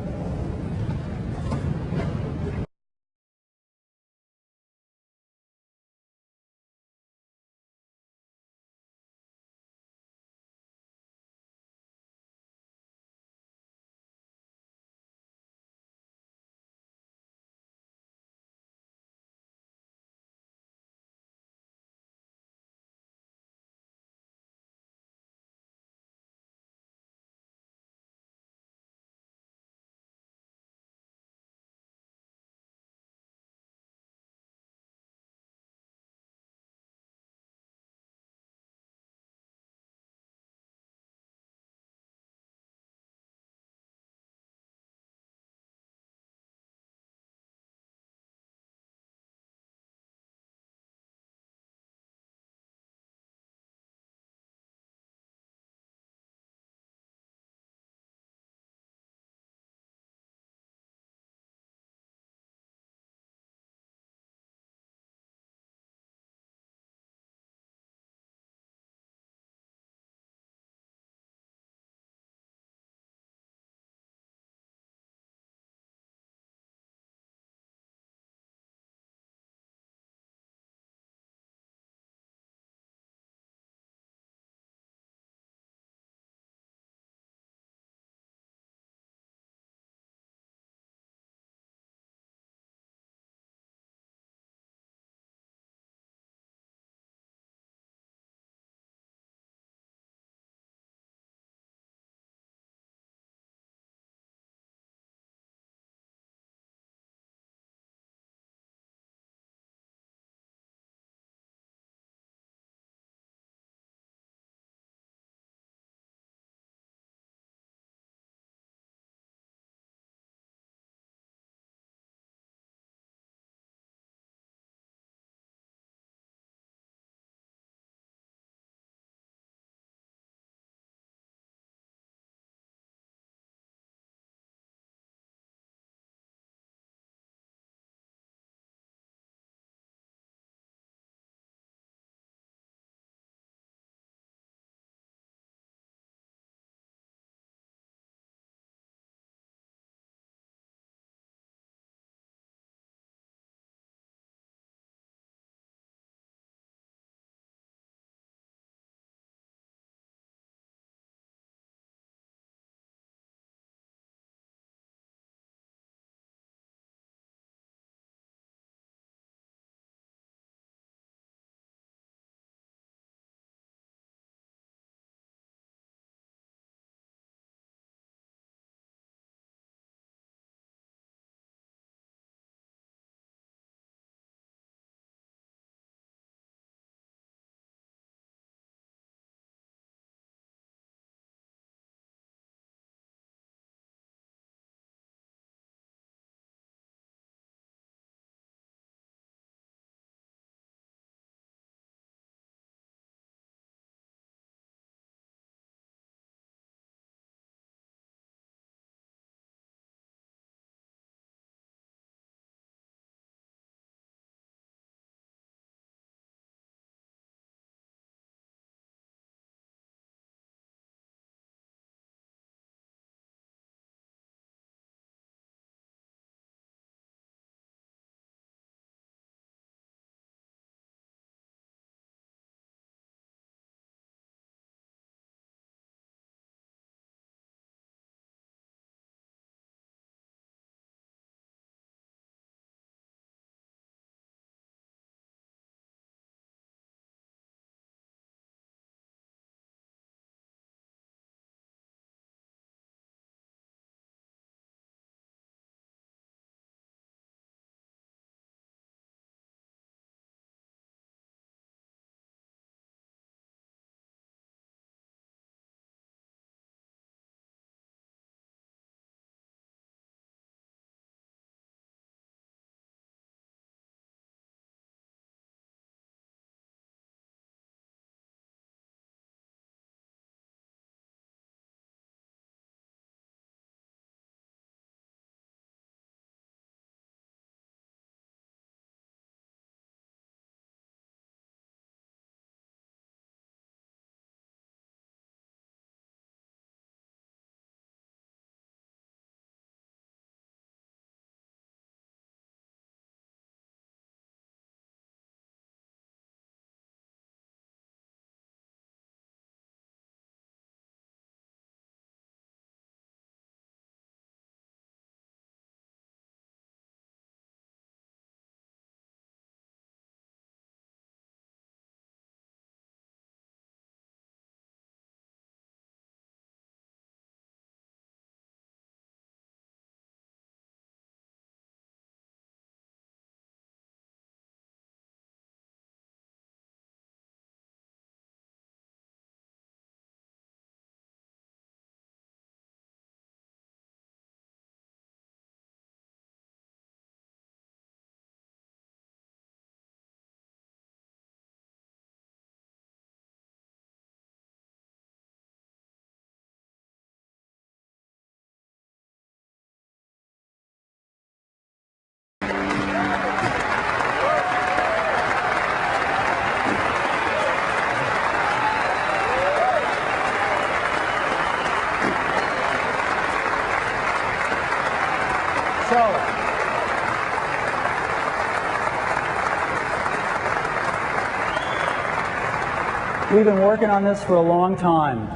We've been working on this for a long time,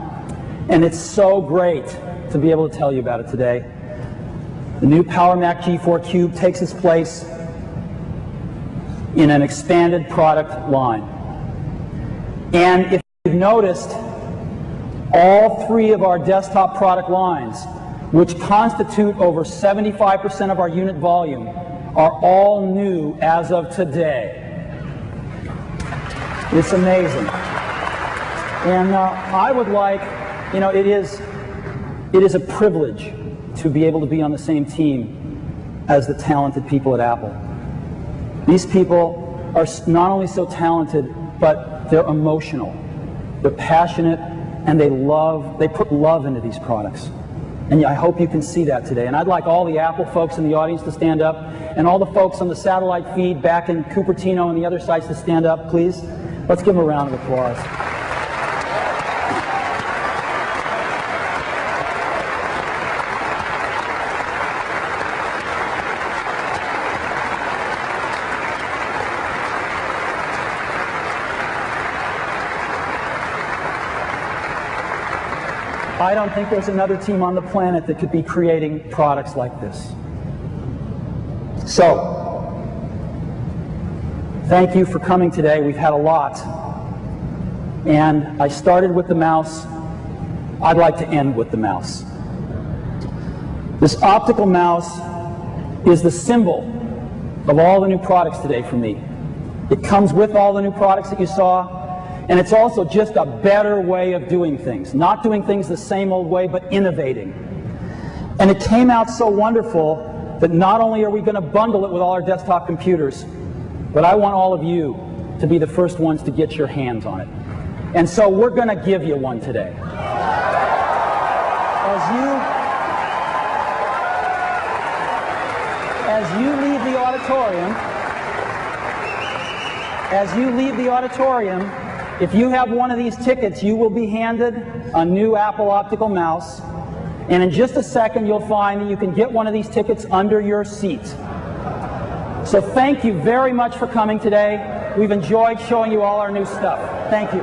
and it's so great to be able to tell you about it today. The new PowerMac G4 Cube takes its place in an expanded product line. And if you've noticed, all three of our desktop product lines, which constitute over 75% of our unit volume, are all new as of today. It's amazing. And I would like, you know, it is a privilege to be able to be on the same team as the talented people at Apple. These people are not only so talented, but they're emotional, they're passionate, and they put love into these products. And I hope you can see that today. And I'd like all the Apple folks in the audience to stand up, and all the folks on the satellite feed back in Cupertino and the other sites to stand up, please. Let's give them a round of applause. I don't think there's another team on the planet that could be creating products like this. So, thank you for coming today. We've had a lot. And I started with the mouse. I'd like to end with the mouse. This optical mouse is the symbol of all the new products today for me. It comes with all the new products that you saw. And it's also just a better way of doing things. Not doing things the same old way, but innovating. And it came out so wonderful that not only are we going to bundle it with all our desktop computers, but I want all of you to be the first ones to get your hands on it. And so we're going to give you one today. As you leave the auditorium, if you have one of these tickets, you will be handed a new Apple optical mouse. And in just a second, you'll find that you can get one of these tickets under your seat. So thank you very much for coming today. We've enjoyed showing you all our new stuff. Thank you.